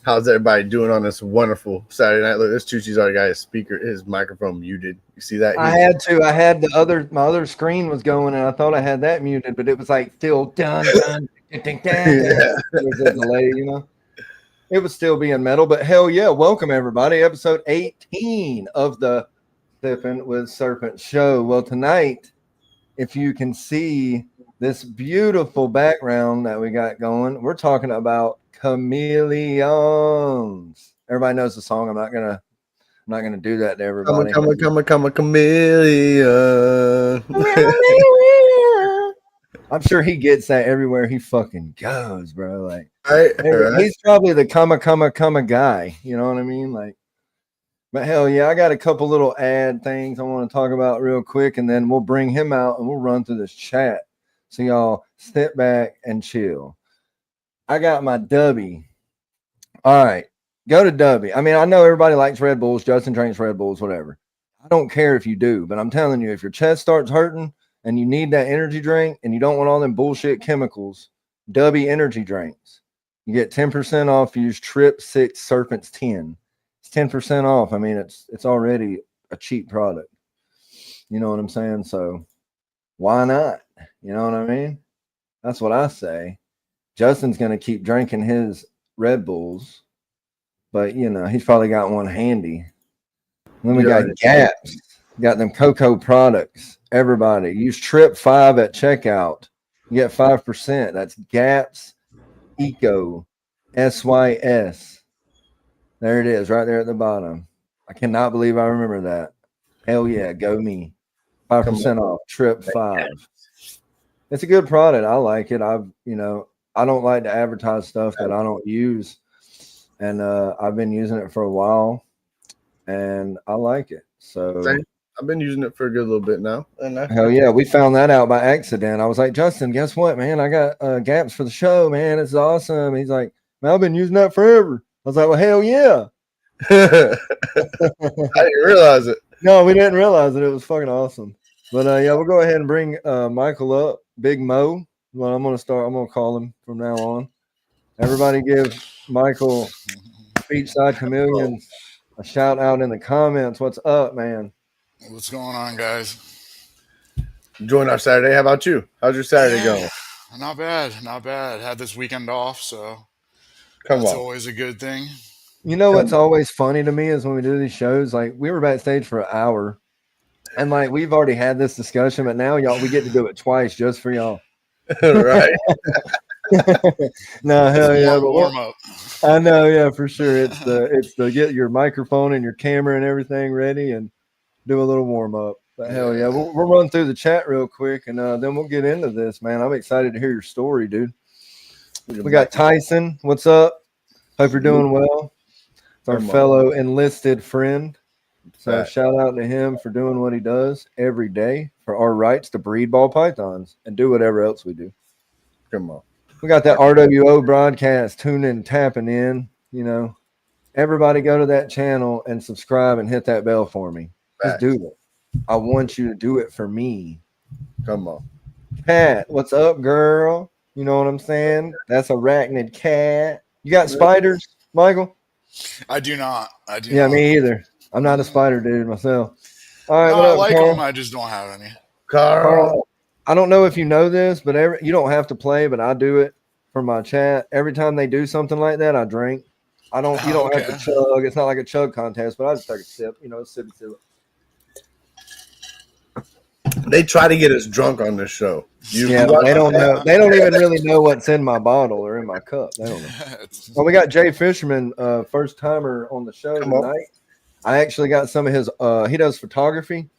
How's everybody doing on this wonderful Saturday night? Look, this Chuchi's already got his microphone muted. You see that? I had to. I had my other screen was going, and I thought I had that muted, but it was like still dun dun dun dun dun. There was a delay, you know. It was still being metal, but hell yeah! Welcome everybody, episode 18 of the Sippin with Serpents show. Well, tonight, if you can see this beautiful background that we got going, we're talking about chameleons. Everybody knows the song. I'm not gonna do that to everybody. Come a chameleon. I'm sure he gets that everywhere he fucking goes, bro. Like, right. He's probably the comma guy. You know what I mean? Like, but hell yeah, I got a couple little ad things I want to talk about real quick, and then we'll bring him out and we'll run through this chat. So y'all sit back and chill. I got my Dubby. All right, go to Dubby. I mean, I know everybody likes Red Bulls. Justin drinks Red Bulls, whatever. I don't care if you do, but I'm telling you, if your chest starts hurting and you need that energy drink and you don't want all them bullshit chemicals, Dubby energy drinks. You get 10% off. Use Trip 6 Serpents 10. It's 10% off. I mean, it's already a cheap product. You know what I'm saying? So why not? You know what I mean? That's what I say. Justin's going to keep drinking his Red Bulls, but you know, he's probably got one handy. And then we got Gaps. Got them cocoa products. Everybody use Trip 5 at checkout. You get 5%. That's Gaps Eco SYS. There it is, right there at the bottom. I cannot believe I remember that. Hell yeah, go me. 5% off. Trip 5. It's a good product. I like it. I don't like to advertise stuff that I don't use, and I've been using it for a while, and I like it. So I've been using it for a good little bit now. Hell yeah, we found that out by accident. I was like, Justin, guess what, man? I got Gaps for the show, man. It's awesome. He's like, man, I've been using that forever. I was like, well, hell yeah. I didn't realize it. No, we didn't realize it. It was fucking awesome. But yeah, we'll go ahead and bring Michael up. Big Mo. Well, I'm gonna call him from now on. Everybody give Michael Beachside Chameleons a shout out in the comments. What's up, man? What's going on, guys? Enjoying our Saturday. How about you? How's your Saturday going? Not bad. Had this weekend off, so that's always a good thing. You know what's always funny to me is when we do these shows, like we were backstage for an hour, and like we've already had this discussion, but now y'all we get to do it twice just for y'all. Right. No, hell yeah, but warm up. I know, yeah, for sure. It's the get your microphone and your camera and everything ready and do a little warm up. But hell yeah, we'll run through the chat real quick and then we'll get into this, man. I'm excited to hear your story, dude. We got Tyson. What's up? Hope you're doing well. It's our fellow enlisted friend. So shout out to him for doing what he does every day for our rights to breed ball pythons and do whatever else we do. Come on. We got that R.W.O broadcast tuning, tapping in. You know, everybody go to that channel and subscribe and hit that bell for me. Just do it. I want you to do it for me. Come on. Cat, what's up, girl? You know what I'm saying? That's arachnid cat. You got spiders, Michael? I do not. Yeah, me either. I'm not a spider dude myself. All right, no, I like them. I just don't have any. Carl, I don't know if you know this, but you don't have to play, but I do it for my chat. Every time they do something like that, I drink. You don't have to chug. It's not like a chug contest, but I just take a sip. You know, sip. They try to get us drunk on this show. They don't know. They don't even really know what's in my bottle or in my cup. They don't know. Well, we got Jay Fisherman, first timer on the show tonight. I actually got some of his. He does photography,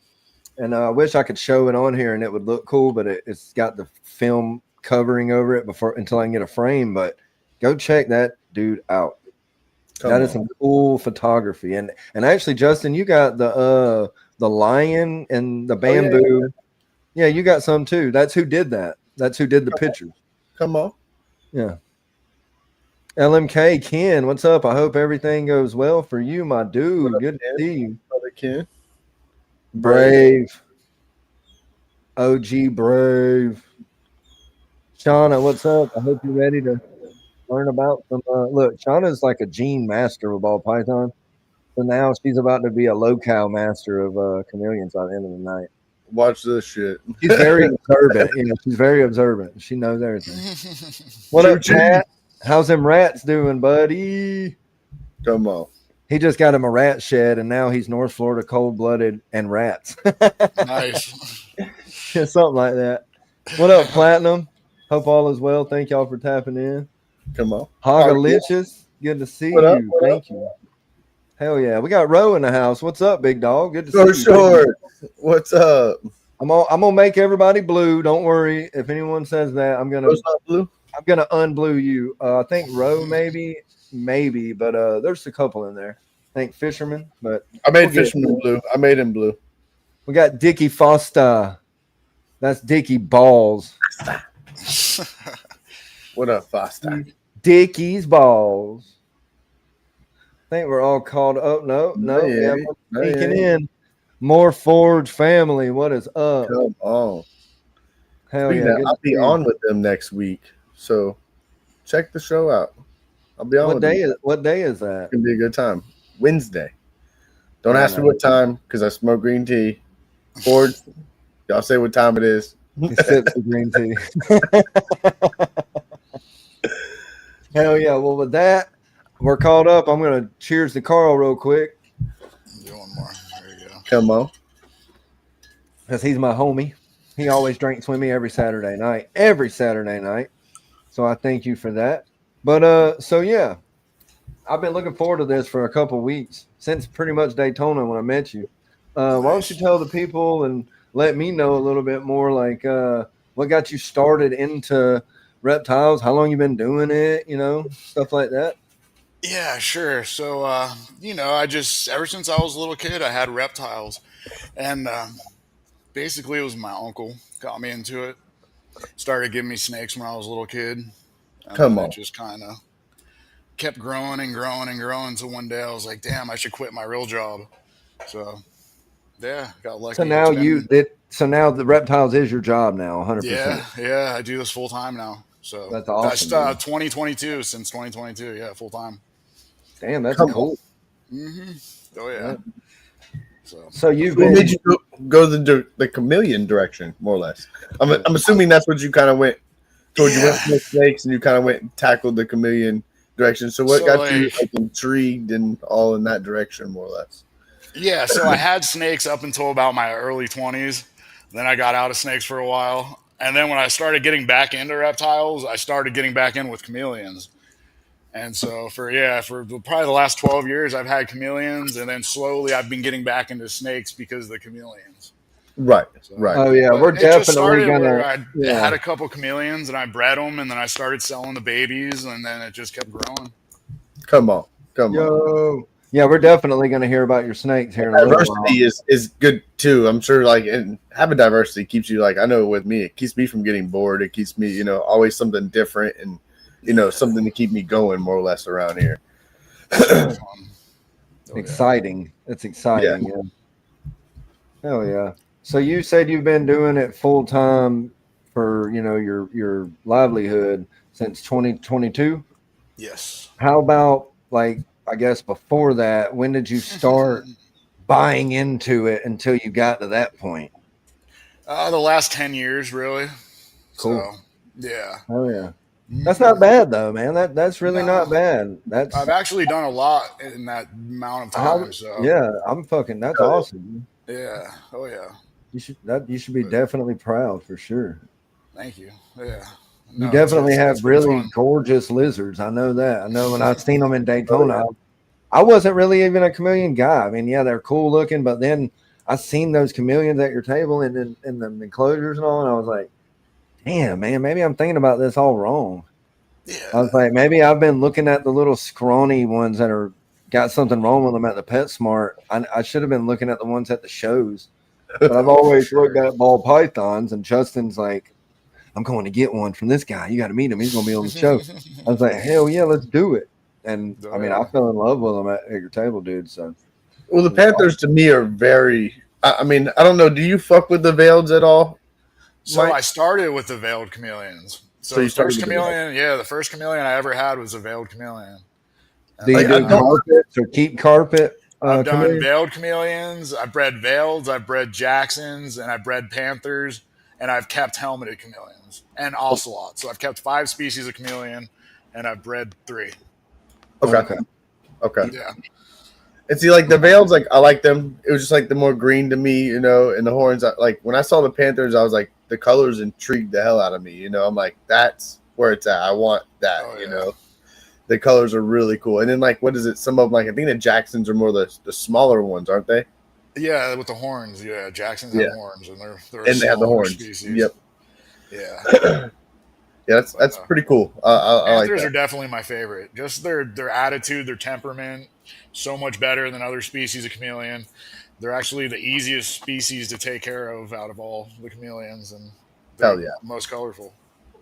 and I wish I could show it on here and it would look cool, but it's got the film covering over it until I can get a frame. But go check that dude out. That is some cool photography, and actually, Justin, you got the lion and the bamboo. Yeah, you got some too. That's who did that. That's who did the pictures. Come on. Yeah. LMK Ken, what's up? I hope everything goes well for you, my dude. Good to see you. Brother Ken. Brave. OG Brave. Shauna, what's up? I hope you're ready to learn about some. Look, Shauna's like a gene master of ball python. So now she's about to be a locale master of chameleons by the end of the night. Watch this shit. She's very observant. She's very observant. She knows everything. What up, Pat? How's them rats doing, buddy? Come on. He just got him a rat shed, and now he's North Florida cold-blooded and rats. Nice. Yeah, something like that. What up, Platinum? Hope all is well. Thank y'all for tapping in. Come on. Hogalicious. Good to see you. Thank you. Hell yeah. We got R.W.O in the house. What's up, big dog? Good to see you. Sure. What's up? I'm gonna make everybody blue. Don't worry. If anyone says that, I'm gonna unblue you. I think R.W.O maybe, but there's a couple in there. I think Fisherman, but I made Fisherman blue. I made him blue. We got Dickie Foster. That's Dickie Balls. What up, Foster? Dickie's Balls. I think we're all called up. No. Yeah, we're sneaking in. More Forge family. What is up? Come on. Hell yeah. I'll be on with them next week. So check the show out. I'll be on what day is that? It's gonna be a good time. Wednesday. Don't ask me what time because I smoke green tea. Forge, y'all say what time it is. He sips the green tea. Hell yeah. Well, with that, we're caught up. I'm going to cheers to Carl real quick. Do one more. There you go. Come on. Because he's my homie. He always drinks with me every Saturday night. Every Saturday night. So I thank you for that. But, so yeah. I've been looking forward to this for a couple weeks. Since pretty much Daytona when I met you. Why don't you tell the people and let me know a little bit more, like what got you started into reptiles, how long you been doing it, stuff like that. Yeah, sure. So, I just, ever since I was a little kid, I had reptiles. And basically it was my uncle got me into it. Started giving me snakes when I was a little kid. And Come on. It just kind of kept growing and growing and growing. So one day I was like, damn, I should quit my real job. So, yeah, got lucky. So now the reptiles is your job now, 100%. Yeah, I do this full time now. So that's awesome. That's 2022, since 2022. Yeah, full time. Damn, that's cool. Mm-hmm. Oh yeah. So you made you go the chameleon direction, more or less. I'm assuming that's what you kind of went towards. You went from the snakes and you kind of went and tackled the chameleon direction. So what got you intrigued and all in that direction, more or less? Yeah, so I had snakes up until about my early 20s. Then I got out of snakes for a while. And then when I started getting back into reptiles, I started getting back in with chameleons. And so for probably the last 12 years, I've had chameleons. And then slowly I've been getting back into snakes because of the chameleons. Right, right. Oh, yeah, we're definitely going to. I had a couple chameleons and I bred them. And then I started selling the babies. And then it just kept growing. Come on. Yeah, we're definitely going to hear about your snakes here in a little while. Diversity is good too. I'm sure, and having diversity keeps you, I know with me, it keeps me from getting bored. It keeps me, always something different and, something to keep me going more or less around here. Exciting. It's exciting. Yeah. Hell yeah. So you said you've been doing it full time for, your livelihood since 2022? Yes. How about I guess before that, when did you start buying into it until you got to that point? The last 10 years, really. Cool. So, yeah. Oh yeah. That's not bad though, man. That's really not bad. I've actually done a lot in that amount of time. That's awesome. Yeah. Oh yeah. You should be definitely proud for sure. Thank you. Yeah. You definitely have really gorgeous lizards. I know that. I know when I've seen them in Daytona, I wasn't really even a chameleon guy. I mean, yeah, they're cool looking, but then I seen those chameleons at your table in the enclosures and all, and I was like, damn, man, maybe I'm thinking about this all wrong. Yeah. I was like, maybe I've been looking at the little scrawny ones that are got something wrong with them at the PetSmart. I should have been looking at the ones at the shows, but I've always looked at ball pythons, and Justin's like, I'm going to get one from this guy. You got to meet him. He's going to be on the show. I was like, hell yeah, let's do it. And I mean, I fell in love with them at your table, dude. So, well, the Panthers to me are very. I mean, I don't know. Do you fuck with the veileds at all? So I started with the veiled chameleons, So you the first started with the veiled. chameleon, the first chameleon I ever had was a veiled chameleon. Do you do carpets or keep carpet? I've done chameleon? veiled chameleons. I've bred veileds. I've bred Jacksons, and I've bred panthers, and I've kept helmeted chameleons and ocelots. So I've kept 5 species of chameleon, and I've bred 3. Okay. Yeah. And see, like the veils, like I like them. It was just like the more green to me, you know. And the horns, like when I saw the panthers, I was like, the colors intrigued the hell out of me, you know. I'm like, that's where it's at. I want that, you know. The colors are really cool. And then like, what is it? Some of them, like I think the Jacksons are more the smaller ones, aren't they? Yeah, with the horns. Yeah, Jacksons have horns, and they're and they have the horns. Species. Yep. Yeah. Yeah, that's pretty cool. I like Panthers that. are definitely my favorite. Just their attitude, their temperament, so much better than other species of chameleon. They're actually the easiest species to take care of out of all the chameleons, and they're most colorful.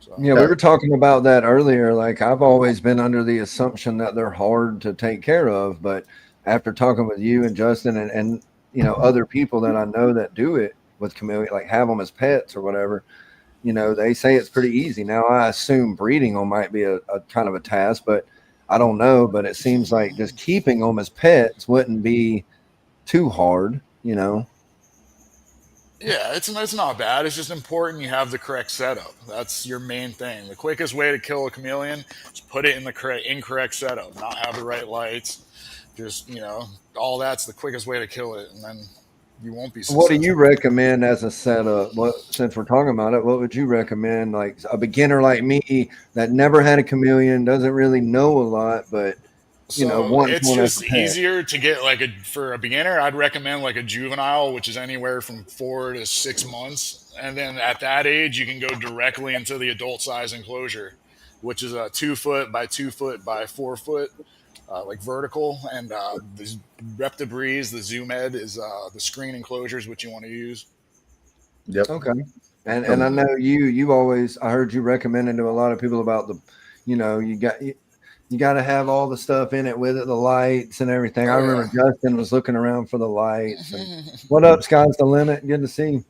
So. Yeah, we were talking about that earlier. Like I've always been under the assumption that they're hard to take care of, but after talking with you and Justin and you know other people that I know that do it with chameleon, like have them as pets or whatever, you know, they say it's pretty easy. Now I assume breeding them might be a kind of a task, but I don't know. But it seems like just keeping them as pets wouldn't be too hard, you know. Yeah, it's not bad. It's just important you have the correct setup. That's your main thing. The quickest way to kill a chameleon is put it in the incorrect setup, not have the right lights. Just, you know, all that's the quickest way to kill it, and then you won't be successful. What do you recommend as a setup? Since we're talking about it, what would you recommend? Like a beginner like me that never had a chameleon, doesn't really know a lot, but you know, it's just easier to get for a beginner. I'd recommend like a juvenile, which is anywhere from 4 to 6 months, and then at that age, you can go directly into the adult size enclosure, which is a 2 foot by 2 foot by 4 foot, like vertical. And the Rep Debris, the Zoom Ed is the screen enclosures, which you want to use. Yep. Okay. And I know you always, I heard you recommending to a lot of people about the, you know, you got to have all the stuff in it with it, the lights and everything. I remember Justin was looking around for the lights. And what up, Sky's the limit? Good to see you.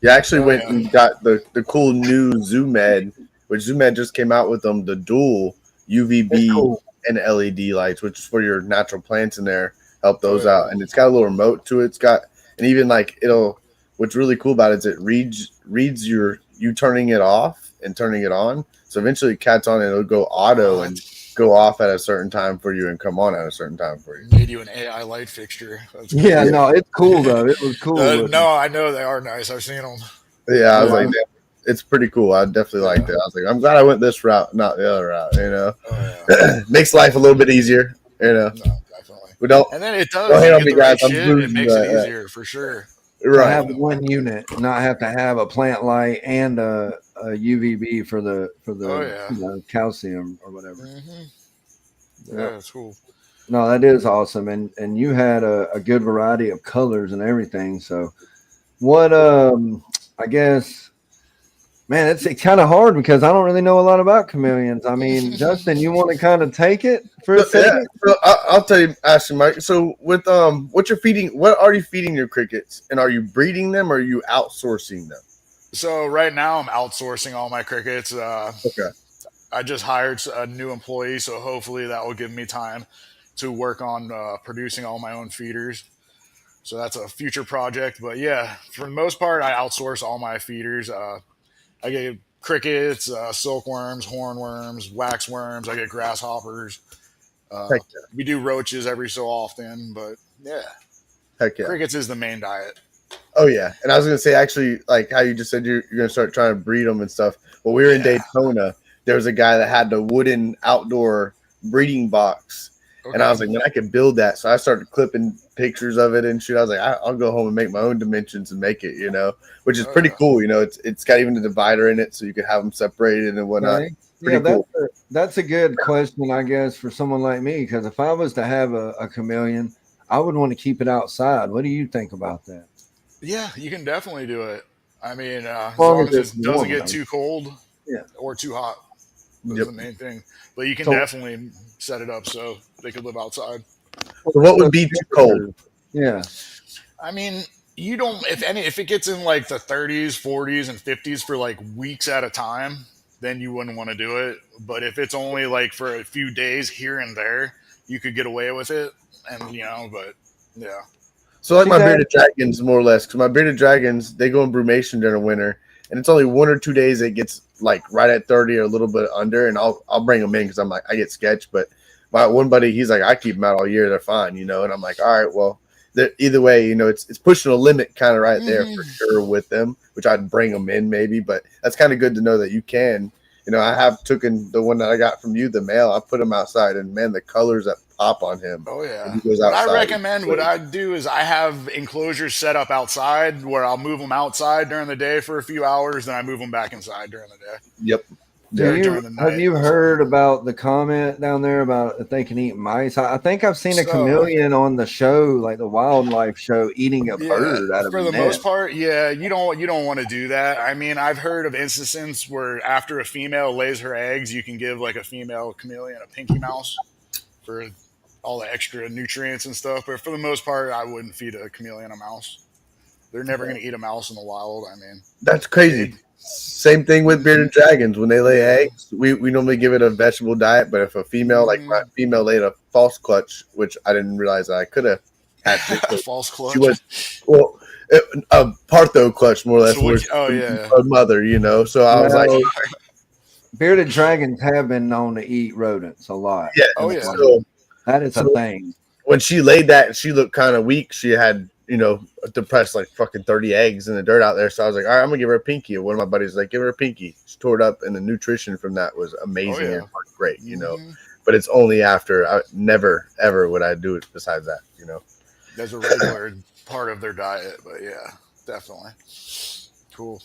Yeah, I actually went and got the cool new Zoom Ed, which Zoom Ed just came out with them, the dual UVB and LED lights, which is for your natural plants in there. Help those out. And it's got a little remote to it. It's got, and even like what's really cool about it is it reads you turning it off and turning it on. So eventually it cat's on and it'll go auto and go off at a certain time for you and come on at a certain time for you. Made you an AI light fixture. Yeah, no, it's cool though. It was cool. No, I know they are nice. I've seen them. Yeah, I was like, it's pretty cool. I definitely liked it. I was like, I'm glad I went this route, not the other route. You know, makes life a little bit easier. You know, definitely. We don't. And then it does. Don't hate on me, guys. It makes it easier for sure. Right. To have one unit, not have to have a plant light and a UVB for the you know, calcium or whatever. Mm-hmm. Yeah, that's cool. No, that is awesome, and you had a good variety of colors and everything. So, what I guess, man, it's kind of hard because I don't really know a lot about chameleons. I mean, Justin, you want to kind of take it for a second? So I'll tell you, Ashley, Mike. So with what you're feeding, what are you feeding your crickets, and are you breeding them or are you outsourcing them? So right now I'm outsourcing all my crickets. Okay. I just hired a new employee, so hopefully that will give me time to work on producing all my own feeders. So that's a future project. But yeah, for the most part, I outsource all my feeders. I get crickets, silkworms, hornworms, waxworms. I get grasshoppers. We do roaches every so often, but yeah. Heck yeah. Crickets is the main diet. Oh yeah, and I was gonna say actually, like how you just said you're gonna start trying to breed them and stuff. Well, we were in Daytona. There was a guy that had the wooden outdoor breeding box, and I was like, man, I could build that. So I started clipping pictures of it and shit. I was like, I'll go home and make my own dimensions and make it, you know, which is pretty cool. You know, it's got even a divider in it, so you can have them separated and whatnot. Right. Yeah, cool. That's a good question, I guess, for someone like me. Because if I was to have a chameleon, I would want to keep it outside. What do you think about that? Yeah, you can definitely do it. I mean, as long as it doesn't get too cold or too hot. That's the main thing. But you can definitely set it up so they could live outside. So what would be too cold? Yeah. I mean, you don't, if it gets in like the 30s, 40s, and 50s for like weeks at a time, then you wouldn't want to do it. But if it's only like for a few days here and there, you could get away with it. And but yeah. So like my bearded dragons, more or less, because my bearded dragons, they go in brumation during the winter, and it's only 1 or 2 days it gets like right at 30 or a little bit under, and I'll bring them in because I'm like I get sketched. But my one buddy, he's like I keep them out all year, they're fine, and I'm like all right, well, either way, it's pushing a limit kind of right there for sure with them, which I'd bring them in maybe, but that's kind of good to know that you can. I have taken the one that I got from you, the male. I put him outside, and man, the colors that pop on him. Oh yeah. He goes outside. What I recommend, what I do is I have enclosures set up outside where I'll move them outside during the day for a few hours, then I move them back inside during the day. Yep. Have you heard about the comment down there about if they can eat mice? I think I've seen a chameleon on the show, like the wildlife show, eating a bird out of for the most part. Yeah, you don't want to do that. I mean, I've heard of instances where after a female lays her eggs, you can give like a female chameleon a pinky mouse for all the extra nutrients and stuff. But for the most part, I wouldn't feed a chameleon a mouse. They're never going to eat a mouse in the wild. I mean, that's crazy. Same thing with bearded dragons. When they lay eggs, we normally give it a vegetable diet. But if a female, like my female, laid a false clutch, which I didn't realize I could have hatched it. False clutch. She was a partho clutch, more or less. A mother, So I was like, bearded dragons have been known to eat rodents a lot. Yeah. Oh yeah. So, that is a thing. When she laid that, she looked kind of weak. She had, depressed like fucking 30 eggs in the dirt out there. So I was like, all right, I'm gonna give her a pinky. And one of my buddies was like, give her a pinky. She tore it up, and the nutrition from that was amazing and great, But it's only after. Never ever would I do it besides that, There's a regular part of their diet, but yeah, definitely. Cool.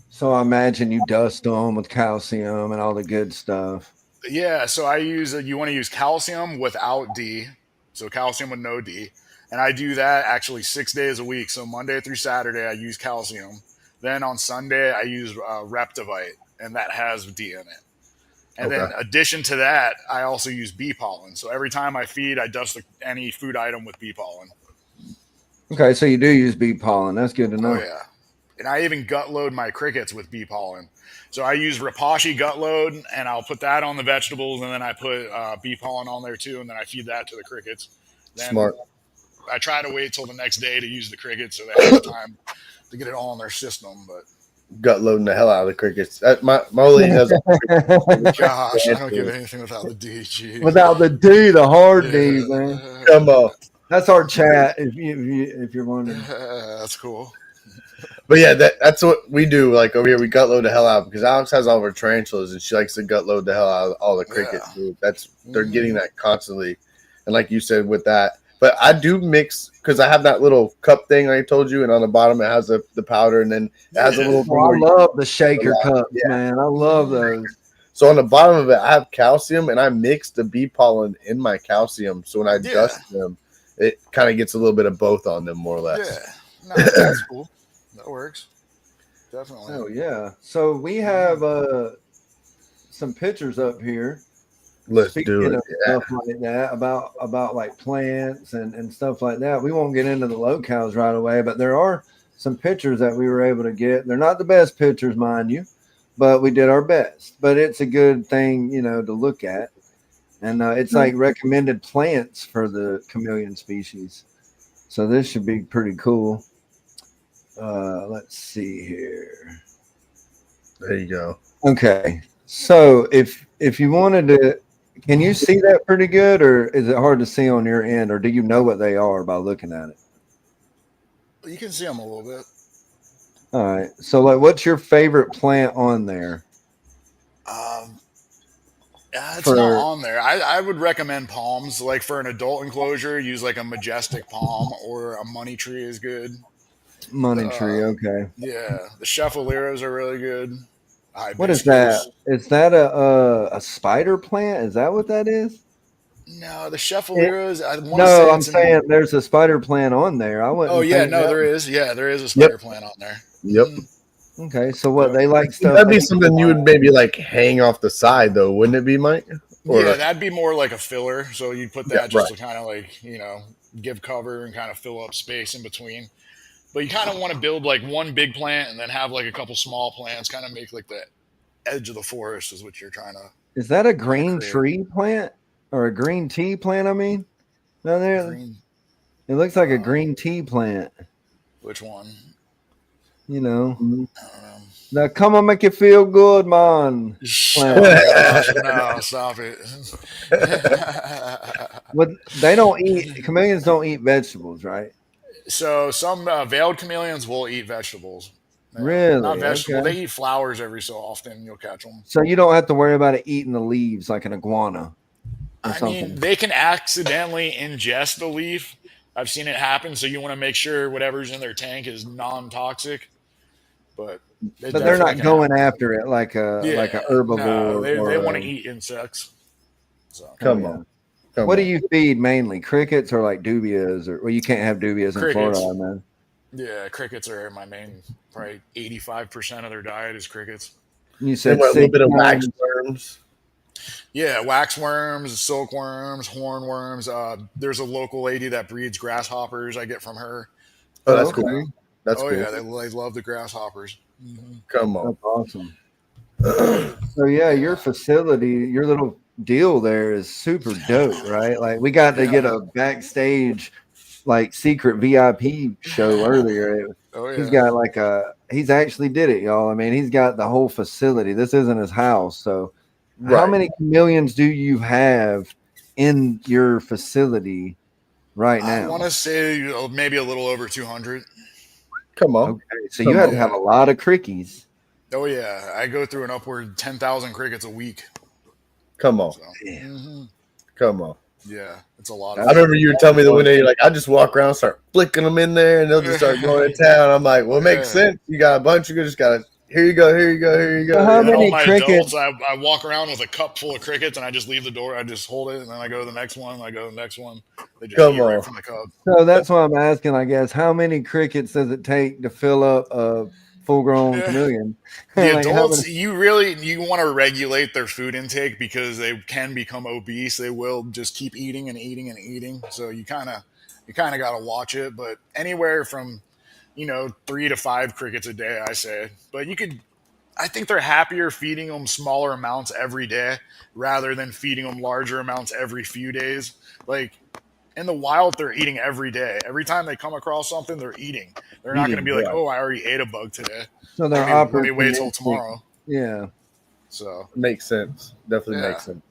So I imagine you dust them with calcium and all the good stuff. Yeah, so you want to use calcium without D, so calcium with no D. And I do that actually 6 days a week. So Monday through Saturday, I use calcium. Then on Sunday, I use Reptivite, and that has D in it. And then in addition to that, I also use bee pollen. So every time I feed, I dust any food item with bee pollen. Okay, so you do use bee pollen. That's good to know. Oh, yeah. And I even gut load my crickets with bee pollen. So I use Rapashi gut load, and I'll put that on the vegetables, and then I put bee pollen on there too, and then I feed that to the crickets. Then smart. I try to wait till the next day to use the crickets so they have time to get it all in their system. But gut loading the hell out of the crickets. My only does. Gosh, I don't give anything without the D. Geez. Without the D, the hard D, man. Come on. That's our chat. If you're wondering, that's cool. But yeah, that's what we do. Like over here, we gut load the hell out because Alex has all of her tarantulas, and she likes to gut load the hell out of all the crickets. Yeah. They're getting that constantly, and like you said with that. But I do mix because I have that little cup thing I told you, and on the bottom it has the powder, and then it has a little. I love the shaker cups, man. I love those. So on the bottom of it, I have calcium, and I mix the bee pollen in my calcium. So when I dust them, it kind of gets a little bit of both on them, more or less. Yeah, no, that's cool. That works. Definitely. Oh yeah. So we have some pictures up here. Let's do it. Stuff like that about like plants and stuff like that. We won't get into the locales right away, but there are some pictures that we were able to get. They're not the best pictures, mind you, but we did our best. But it's a good thing, to look at. And it's like recommended plants for the chameleon species. So this should be pretty cool. Let's see here. There you go. Okay. So if you wanted to, can you see that pretty good, or is it hard to see on your end, or do you know what they are by looking at it? You can see them a little bit. All right. So, like, what's your favorite plant on there? It's not on there. I would recommend palms. Like for an adult enclosure, use like a majestic palm or a money tree is good. Money tree, okay. Yeah, the chefileras are really good. What is that? Is that a spider plant? Is that what that is? No, the chefileras. I'm saying there's a spider plant on there. I wouldn't. Oh yeah, no, there is. Yeah, there is a spider plant on there. Yep. Okay, so what they like stuff. That'd be something you would maybe like hang off the side, though, wouldn't it be, Mike? Yeah, that'd be more like a filler. So you'd put that to kind of like give cover and kind of fill up space in between. But you kind of want to build like one big plant and then have like a couple small plants, kind of make like the edge of the forest is what you're trying to. Is that a green create. tree plant or a green tea plant? I mean, down there, Green. it looks like a green tea plant. Which one? You know, I don't know. now come on, make you feel good, man. Oh gosh, no, stop it. But they don't eat. Chameleons don't eat vegetables, right? So some veiled chameleons will eat vegetables. Really? Not vegetables. Okay. They eat flowers every so often. You'll catch them. So you don't have to worry about it eating the leaves like an iguana or I something. mean, they can accidentally ingest the leaf. I've seen it happen. So you want to make sure whatever's in their tank is non-toxic. But they're not going after it like a herbivore. No, they want to eat insects. So. Come on. What do you feed mainly? Crickets or like dubias? Or well, you can't have dubias in Crickets. Florida, man. Yeah, crickets are my main. Probably 85% of their diet is crickets. You said a little bit of waxworms. Yeah, waxworms, silkworms, hornworms. There's a local lady that breeds grasshoppers. I get from her. Oh, that's cool. That's cool. Yeah, they love the grasshoppers. Mm-hmm. Come on, that's awesome. So yeah, your facility, your little deal there is super dope, right? Like we got to get a backstage, like secret VIP show earlier. He's got like he's actually did it, y'all. I mean, he's got the whole facility. This isn't his house. So how many chameleons do you have in your facility right now? I want to say maybe a little over 200. Come on. Okay, so you had to have a lot of crickies. Oh yeah, I go through an upward 10,000 crickets a week. Come on. So, mm-hmm. Come on. Yeah, it's a lot. I remember you were telling me the one day, you're like, I just walk around, start flicking them in there, and they'll just start going to town. I'm like, well, it makes sense. You got a bunch. You just got to, here you go, here you go, here you go. How many crickets? Adults, I walk around with a cup full of crickets, and I just leave the door. I just hold it, and then I go to the next one. And I go to the next one. They just eat right from the cup. So that's why I'm asking, I guess, how many crickets does it take to fill up a full-grown chameleon? The adults, you want to regulate their food intake because they can become obese. They will just keep eating and eating and eating. So you kind of got to watch it. But anywhere from 3 to 5 crickets a day, I say. But I think they're happier feeding them smaller amounts every day rather than feeding them larger amounts every few days. Like in the wild, they're eating every day. Every time they come across something, they're eating. They're not going to be like, oh, I already ate a bug today. So they're let me wait till tomorrow. Yeah. So makes sense. Definitely makes sense.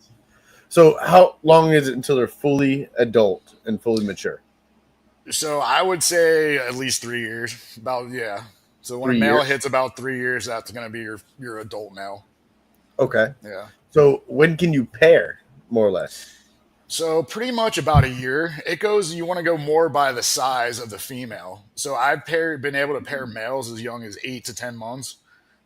So how long is it until they're fully adult and fully mature? So I would say at least 3 years. So when a male hits about 3 years, that's going to be your adult male. Okay. Yeah. So when can you pair, more or less? So pretty much about a year. It goes. You want to go more by the size of the female. So I've been able to pair males as young as 8 to 10 months.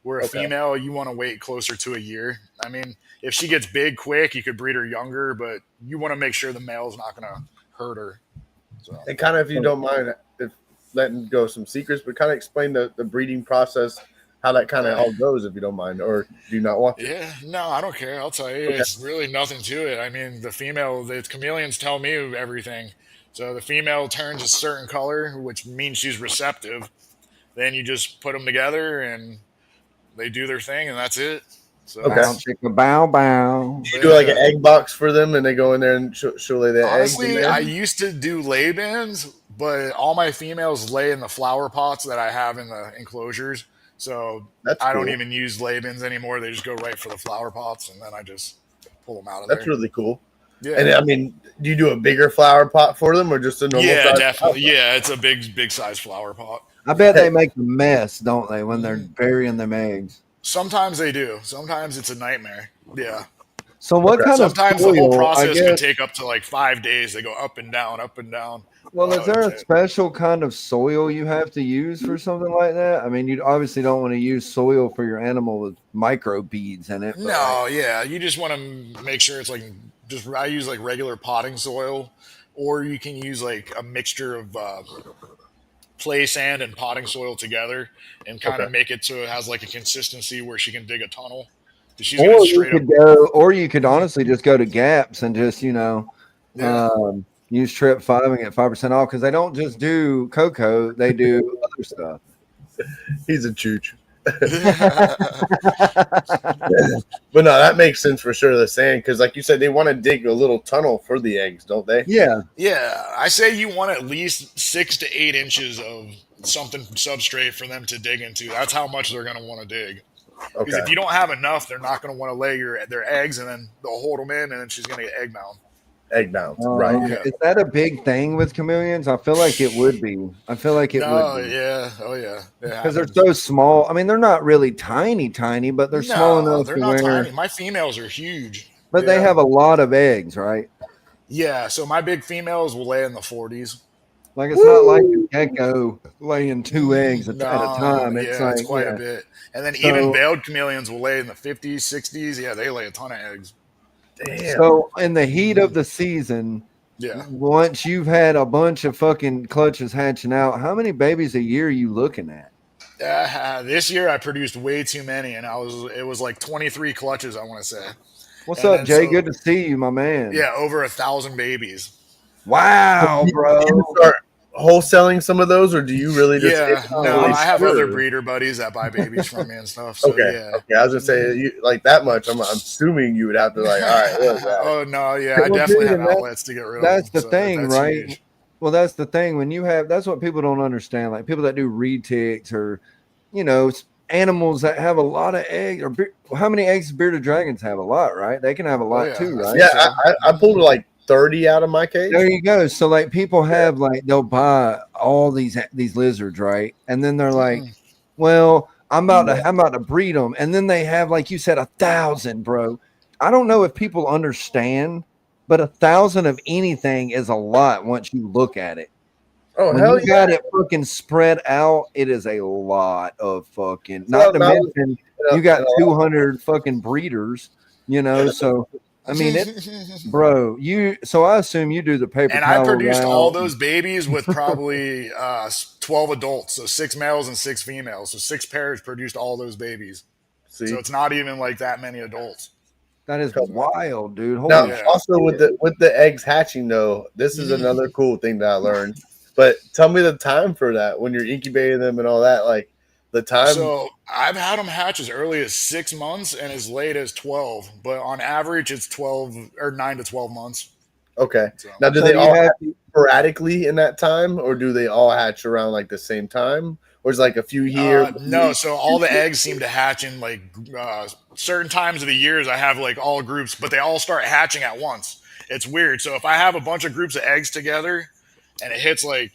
Where a female, you want to wait closer to a year. I mean, if she gets big quick, you could breed her younger, but you want to make sure the male's not going to hurt her. So. And kind of, if you don't mind, if letting go some secrets, but kind of explain the breeding process, how that kind of all goes, if you don't mind, or do you not want to? Yeah, no, I don't care. I'll tell you. It's really nothing to it. I mean, the chameleons tell me everything. So the female turns a certain color, which means she's receptive. Then you just put them together and they do their thing, and that's it. So bow bow. You do like an egg box for them, and they go in there and she'll lay their eggs. Honestly, I used to do lay bins, but all my females lay in the flower pots that I have in the enclosures. So I don't even use lay bins anymore. They just go right for the flower pots, and then I just pull them out of there. That's really cool. Yeah. And I mean, do you do a bigger flower pot for them, or just a normal? Yeah, definitely. Yeah, it's a big size flower pot. I bet they make a mess, don't they, when they're burying them eggs? Sometimes they do. Sometimes it's a nightmare. Yeah. So what kind of sometimes the whole process can take up to like 5 days. They go up and down, up and down. Well, is there a special kind of soil you have to use for something like that? I mean, you obviously don't want to use soil for your animal with microbeads in it. No, yeah. You just want to make sure it's like I use like regular potting soil, or you can use like a mixture of play sand and potting soil together and kind of make it so it has like a consistency where she can dig a tunnel. Or you could honestly just go to Gaps and just, use Trip 5 and get 5% off, because they don't just do cocoa, they do other stuff. He's a chooch. But no, that makes sense for sure. The saying, because like you said, they want to dig a little tunnel for the eggs, don't they? Yeah. Yeah, I say you want at least 6 to 8 inches of something substrate for them to dig into. That's how much they're going to want to dig. Because if you don't have enough, they're not going to want to lay their eggs, and then they'll hold them in, and then she's going to get egg bound. Egg bound, right? right? Yeah. Is that a big thing with chameleons? I feel like it would be. I feel like it would be. Yeah, oh yeah, because they're so small. I mean, they're not really tiny, but they're small enough they're to not where. tiny. My females are huge, But they have a lot of eggs, right? Yeah, so my big females will lay in the 40s. Like it's not like a gecko laying 2 eggs at a time. It's like it's quite a bit. And then even veiled chameleons will lay in the 50s, 60s. Yeah, they lay a ton of eggs. Damn. So in the heat of the season, once you've had a bunch of fucking clutches hatching out, how many babies a year are you looking at? This year I produced way too many, and it was like 23 clutches, I want to say. What's up, Jay? Good to see you, my man. Yeah, over 1,000 babies. Wow, bro. Do you start wholesaling some of those, or do you really just? I have other breeder buddies that buy babies from me and stuff. So, okay. I was gonna say like that much. I'm assuming you would have to like, all right. Oh no, yeah, I definitely have outlets to get rid of. That's the thing, right? Huge. Well, that's the thing. When you have, that's what people don't understand. Like people that do retics or, animals that have a lot of eggs. Or how many eggs do bearded dragons have? A lot, right? They can have a lot too, right? Yeah, I pulled like 30 out of my cage. There you go. So like people have they'll buy all these lizards, right? And then they're like, well, I'm about to breed them. And then they have, like you said, 1,000, bro. I don't know if people understand, but 1,000 of anything is a lot once you look at it. Oh, when hell you got it fucking spread out, it is a lot of fucking. Not to mention, you got 200 fucking breeders, so. I mean, bro. So I assume you do the paper. And I produced all those babies with probably 12 adults, so 6 males and 6 females. So 6 pairs produced all those babies. See? So it's not even like that many adults. That is wild, dude. Holy shit. Also with the eggs hatching though, this is another cool thing that I learned. But tell me the time for that when you're incubating them and all that, like. The time. So I've had them hatch as early as 6 months and as late as 12, but on average it's 12 or 9 to 12 months. Okay. So, now, do they all hatch sporadically in that time, or do they all hatch around like the same time, or is like a few here? No. So all the eggs seem to hatch in like certain times of the years. I have like all groups, but they all start hatching at once. It's weird. So if I have a bunch of groups of eggs together, and it hits like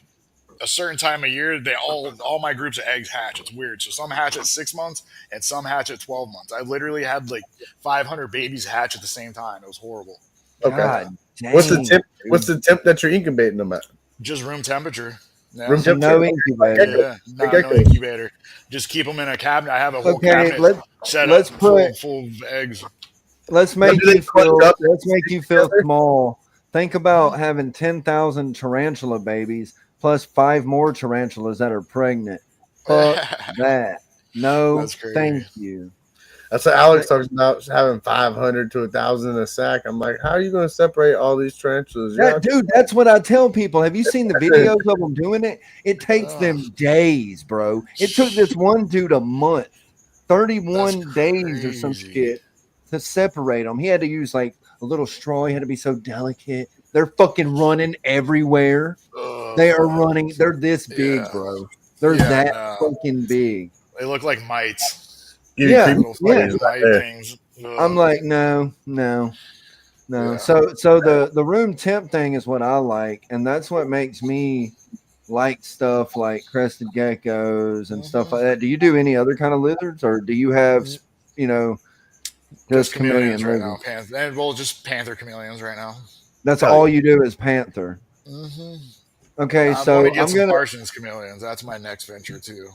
a certain time of year, they all my groups of eggs hatch. It's weird. So some hatch at 6 months and some hatch at 12 months. I literally had like 500 babies hatch at the same time. It was horrible. Okay. God, what's the temp that you're incubating them at? Just room temperature. Yeah. Room temperature. No incubator. No incubator. Just keep them in a cabinet. I have a whole cabinet set up full of eggs. Let's make you feel small. Think about having 10,000 tarantula babies. Plus 5 more tarantulas that are pregnant. Fuck that. No, thank you. That's what Alex talks about, having 500 to 1,000 in a sack. I'm like, how are you going to separate all these tarantulas? Dude, that's what I tell people. Have you seen the videos of them doing it? It takes them days, bro. It took this one dude a month, 31 days or some shit to separate them. He had to use like a little straw. He had to be so delicate. They're fucking running everywhere. They are running. They're this big, bro. They're that fucking big. They look like mites. Mite things. I'm like, no. Yeah. So the room temp thing is what I like, and that's what makes me like stuff like crested geckos and stuff like that. Do you do any other kind of lizards, or do you have, just chameleons right now? Just panther chameleons right now. That's all you do is panther. Mm-hmm. Okay, so I'm gonna Parsons chameleons. That's my next venture too.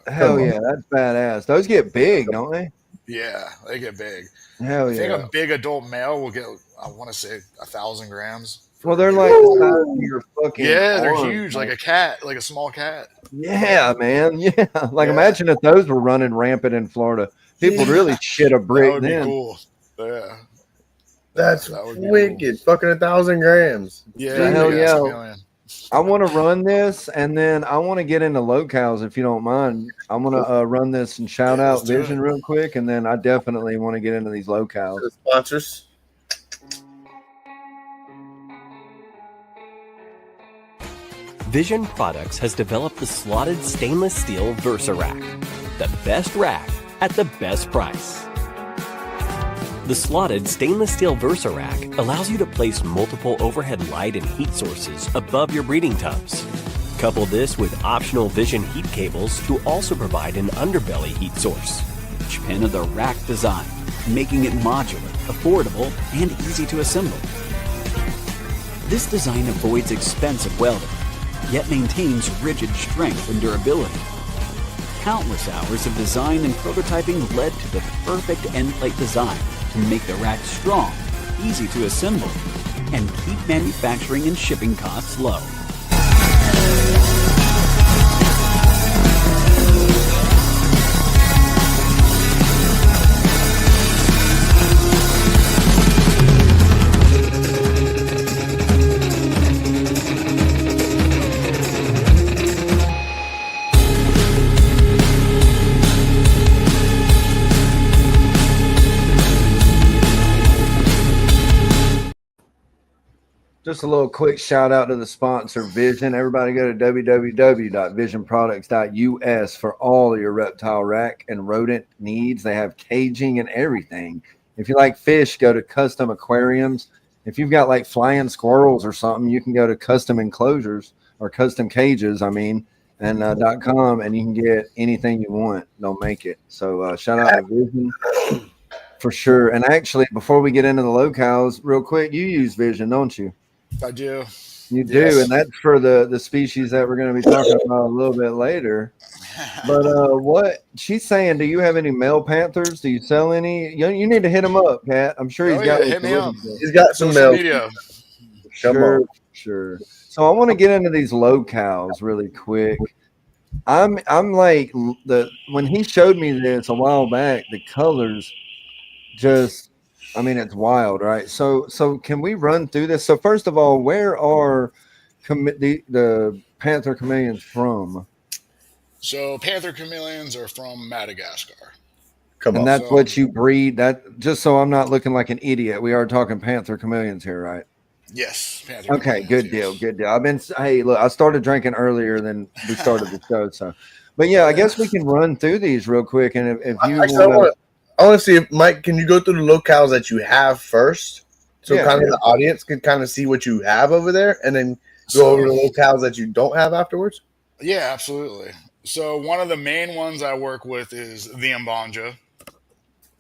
Hell yeah, that's badass. Those get big, don't they? Yeah, they get big. Hell yeah. I think a big adult male will get, I want to say, 1,000 grams. Well, they're like the size of your fucking they're huge, like a cat, like a small cat. Yeah, man. Yeah, imagine if those were running rampant in Florida. People really shit a brick. That would be cool. Yeah. That's wicked. Cool. Fucking 1,000 grams. Yeah, hell yeah. I want to run this, and then I want to get into locales if you don't mind. I want to run this and shout Yeah, let's out do Vision it. real quick, and then I definitely want to get into these locales. The sponsors. Vision Products has developed the slotted stainless steel Versa Rack, the best rack at the best price. The slotted stainless steel Versa Rack allows you to place multiple overhead light and heat sources above your breeding tubs. Couple this with optional Vision heat cables to also provide an underbelly heat source. Each pin of the rack design, making it modular, affordable, and easy to assemble. This design avoids expensive welding, yet maintains rigid strength and durability. Countless hours of design and prototyping led to the perfect end plate design to make the rack strong, easy to assemble, and keep manufacturing and shipping costs low. Just a little quick shout out to the sponsor, Vision. Everybody go to www.visionproducts.us for all your reptile rack and rodent needs. They have caging and everything. If you like fish, go to Custom Aquariums. If you've got like flying squirrels or something, you can go to Custom Enclosures or Custom Cages, and .com, and you can get anything you want. They'll make it. So shout out to Vision for sure. And actually, before we get into the locales, real quick, you use Vision, don't you? I do. You do, Yes. and that's for the species that we're going to be talking about a little bit later. But what she's saying, do you have any male panthers? Do you sell any? You need to hit him up, Kat. I'm sure he's got. Hit me up. He's got some Social male. media. Sure. So I want to get into these locales really quick. I'm like when he showed me this a while back, the colors just. I mean, it's wild, right? So can we run through this? So first of all, where are the panther chameleons from? So panther chameleons are from Madagascar. And that's what you breed. That just so I'm not looking like an idiot. We are talking panther chameleons here, right? Yes. Panther Okay, good deal. Hey, look, I started drinking earlier than we started the show, so. But yeah, I guess we can run through these real quick, and if you. I want to see if Mike, can you go through the locales that you have first, so kind of the audience can kind of see what you have over there, and then go over the locales that you don't have afterwards? Yeah, absolutely. So one of the main ones I work with is the Mbanja,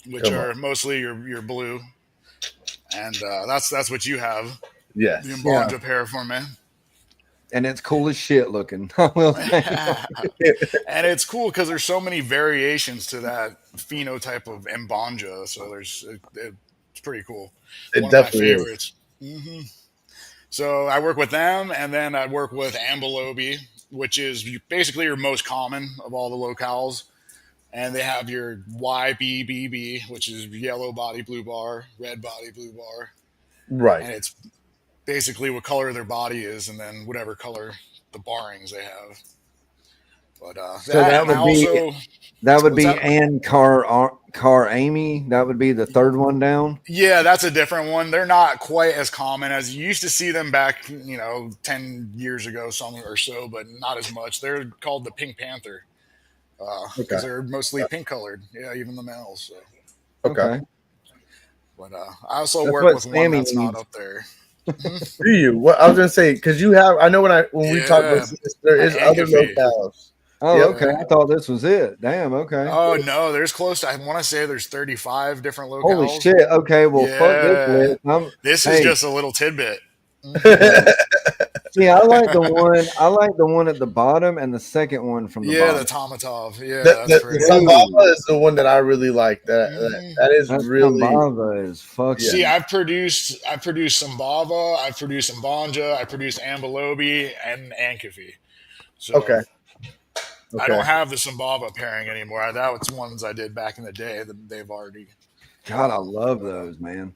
which are mostly your blue, and that's what you have. Yes, the Mbanja pair for me. And it's cool as shit looking. I will say. And it's cool because there's so many variations to that phenotype of Mbanja. So it's pretty cool. One of my favorites. Mm-hmm. So I work with them, and then I work with ambelobi, which is basically your most common of all the locales. And they have your YBBB, which is yellow body, blue bar, red body, blue bar. Right. And it's basically what color their body is, and then whatever color the barrings they have. But so that would be Ann Car Amy. That would be the third one down. Yeah, that's a different one. They're not quite as common as you used to see them back, 10 years ago, some or so, but not as much. They're called the Pink Panther because they're mostly pink colored. Yeah, even the males. So. Okay. But I also work with one that's not up there. Do you? What I was gonna say, because you have. I know when we talk about this, there is other locales. Oh, okay. I thought this was it. Damn. Okay. Oh no, there's close to. I want to say there's 35 different locales. Holy shit. Okay. Well, fuck this. This is just a little tidbit. See, I like the one at the bottom and the second one from the bottom. The Tomatov. Yeah, the Sambava is the one that I really like. That is really. Sambava is fucking. See, I've produced Sambava, I've produced Mbanja, I produced ambelobi and Ankifi. So okay. I don't have the Sambava pairing anymore. That was ones I did back in the day that they've already. God, I love those, man.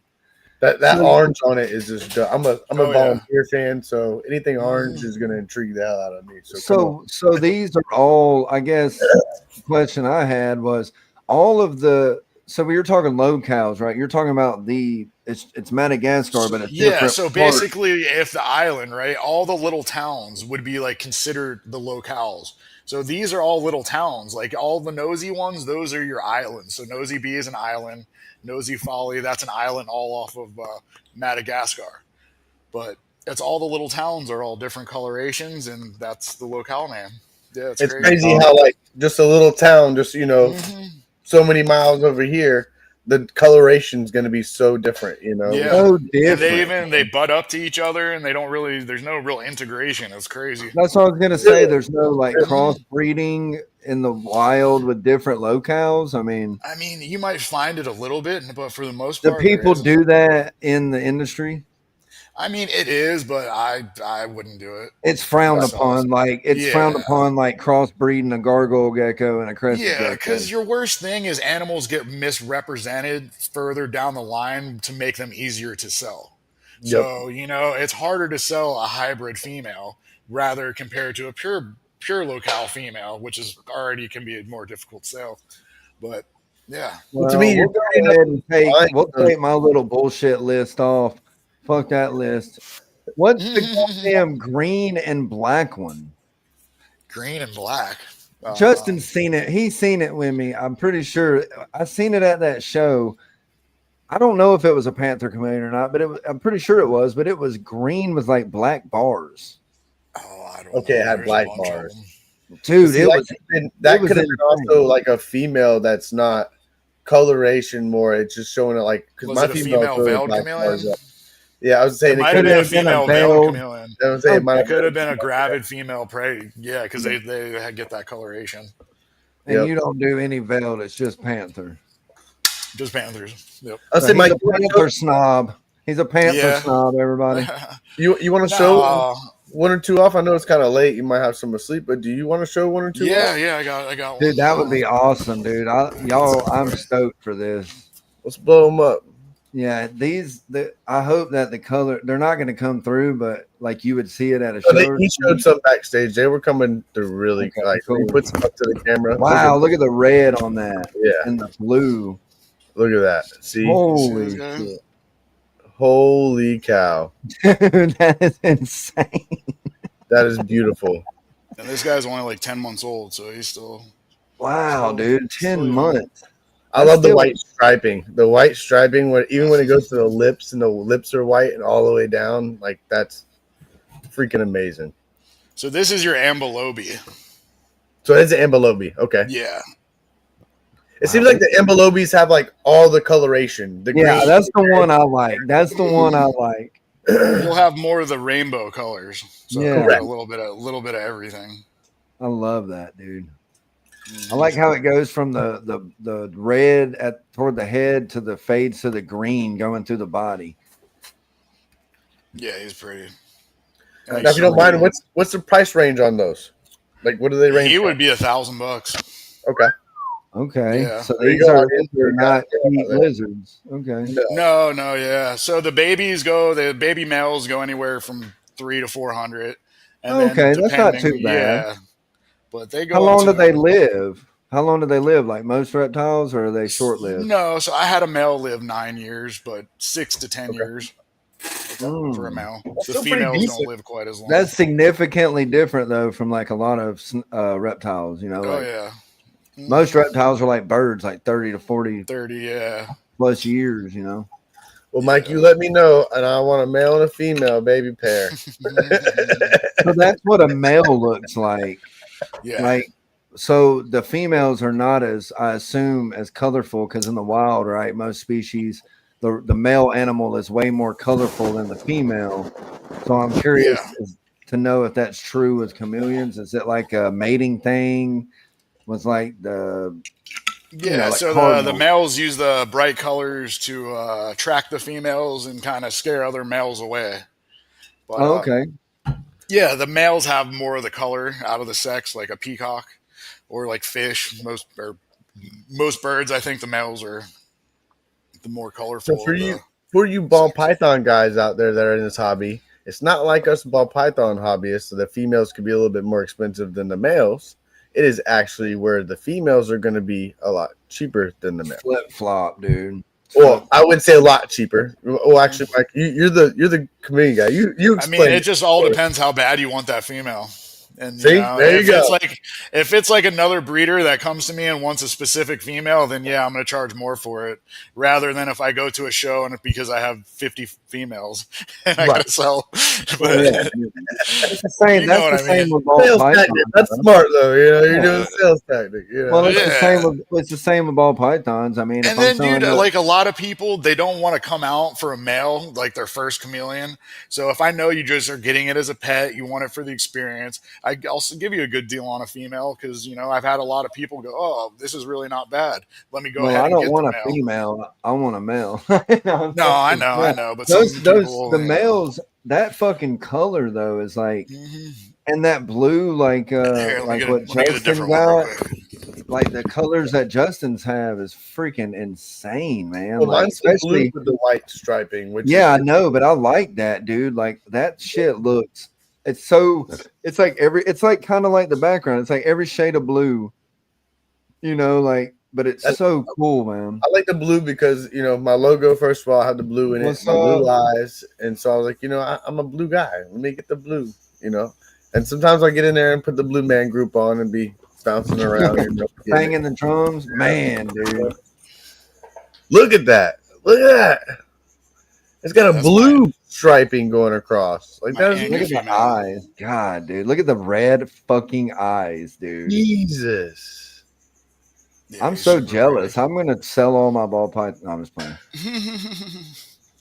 That orange on it is just. I'm a Oh, yeah. volunteer fan, so anything orange is going to intrigue the hell out of me. So these are all. I guess the question I had was all of the. So we were talking locales, right? You're talking about it's Madagascar, but it's Yeah, different. so parts. basically, if the island, right, all the little towns would be like considered the locales. So these are all little towns. Like all the nosy ones, those are your islands. So Nosy B is an island. Nosy Folly, that's an island all off of Madagascar. But it's all the little towns are all different colorations, and that's the locale name. Yeah, it's crazy how like just a little town, just so many miles over here, the coloration's going to be so different. Yeah, so and different. they butt up to each other, and they don't really. There's no real integration. It's crazy. That's what I was gonna say. There's no like crossbreeding in the wild with different locales. I mean, you might find it a little bit, but for the most do part, people do that in the industry? It is, but I wouldn't do it. It's frowned upon. Like frowned upon, like crossbreeding a gargoyle gecko and a crested gecko. Yeah, because your worst thing is animals get misrepresented further down the line to make them easier to sell. Yep. So it's harder to sell a hybrid female rather compared to a pure locale female, which is already can be a more difficult sale. But yeah, well, to me, we'll go ahead and take my little bullshit list off. Fuck that list. What's the goddamn green and black one? Green and black. Justin's seen it. He's seen it with me. I'm pretty sure I seen it at that show. I don't know if it was a panther chameleon or not, but I'm pretty sure it was. But it was green with like black bars. Oh, I don't. Okay, know. it had black bars. Dude, See, that could have been also like a female that's not coloration more. It's just showing it like because my female veiled chameleon. Yeah, I was saying it might have been a female veiled chameleon. I was saying it could have been a gravid female prey. Yeah, because they get that coloration. And you don't do any veiled. It's just panther. Just panthers. Yep. I say he's a panther snob. He's a panther snob. Everybody. You want to show one or two off? I know it's kind of late. You might have some asleep, but do you want to show one or two? Yeah, off? Yeah, I got one. Dude, that would be awesome, dude. I'm stoked for this. Let's blow them up. Yeah, I hope that the color, they're not going to come through, but like you would see it at a show. He showed some backstage. They were coming through really cool. He puts them up to the camera. Wow, look at the red on that. Yeah. And the blue. Look at that. See? Holy shit. Holy cow. Dude, that is insane. That is beautiful. And this guy's only like 10 months old, so he's still. Wow, dude. 10 months. I love the white striping. The white striping, even when it goes to the lips and the lips are white and all the way down, like that's freaking amazing. So this is your ambelobe. So it's an ambelobe. Okay. Yeah. It seems like the ambelobes have like all the coloration. Yeah, that's the one I like. That's the one I like. We'll have more of the rainbow colors. So yeah, a little bit of everything. I love that, dude. I like how it goes from the red toward the head to the fades to the green going through the body. Yeah, he's pretty. Now, if you don't mind, what's the price range on those? Like, what do they range? He would be $1,000. Okay. Okay. Yeah. So these are not lizards. Okay. No, yeah. So the baby males go anywhere from $300 to $400. Okay, that's not too bad. Yeah. But they go. How long do they live? How long do they live? Like most reptiles, or are they short-lived? No, so I had a male live 9 years, but 6 to 10 years for a male. The females don't live quite as long. That's significantly different, though, from like a lot of reptiles. You know. Oh yeah. Most reptiles are like birds, like 30 to 40. 30, plus years. You know. Well, Mike, you let me know, and I want a male and a female baby pair. So that's what a male looks like. Yeah. Like, so the females are not as, I assume, as colorful because in the wild, right, most species, the male animal is way more colorful than the female. So I'm curious to know if that's true with chameleons. Is it like a mating thing? Was like the so the males use the bright colors to attract the females and kind of scare other males away. But, okay. Yeah, the males have more of the color out of the sex, like a peacock or like fish. Most birds, I think the males are the more colorful. So for you ball python guys out there that are in this hobby, it's not like us ball python hobbyists, so the females could be a little bit more expensive than the males. It is actually where the females are going to be a lot cheaper than the males. Flip flop, dude. Well, I would say a lot cheaper. Well, actually, Mike, you're the chameleon guy. You explain. I mean, it just all depends how bad you want that female. And See, there you go. If it's like another breeder that comes to me and wants a specific female, then yeah, I'm going to charge more for it, rather than if I go to a show and because I have 50 females and I got to sell. But it's the same. That's the same with ball pythons. That's smart though. You're doing a sales tactic. Well, it's the same with ball pythons. I mean, and then, dude, like a lot of people, they don't want to come out for a male, like their first chameleon. So if I know you just are getting it as a pet, you want it for the experience, I also give you a good deal on a female because, I've had a lot of people go, oh, this is really not bad. Let me go ahead and get the male. I don't want a female. I want a male. I know. But the males, that fucking color, though, is like, and that blue, like what Justin got, like the colors that Justin's have is freaking insane, man. Well, mine's especially blue with the white striping. I know, but I like that, dude. Like that shit looks. It's like kind of like the background. It's like every shade of blue, but it's so cool, man. I like the blue because, my logo, first of all, I had the blue in it, my blue eyes. And so I was like, I'm a blue guy. Let me get the blue, And sometimes I get in there and put the blue man group on and be bouncing around. Banging the drums. Man, dude. Look at that. It's got a blue striping going across. Like that. Look at the eyes. God, dude. Look at the red fucking eyes, dude. Jesus. Yeah, I'm so jealous. Great. I'm gonna sell all my ball pythons. No, I'm just playing.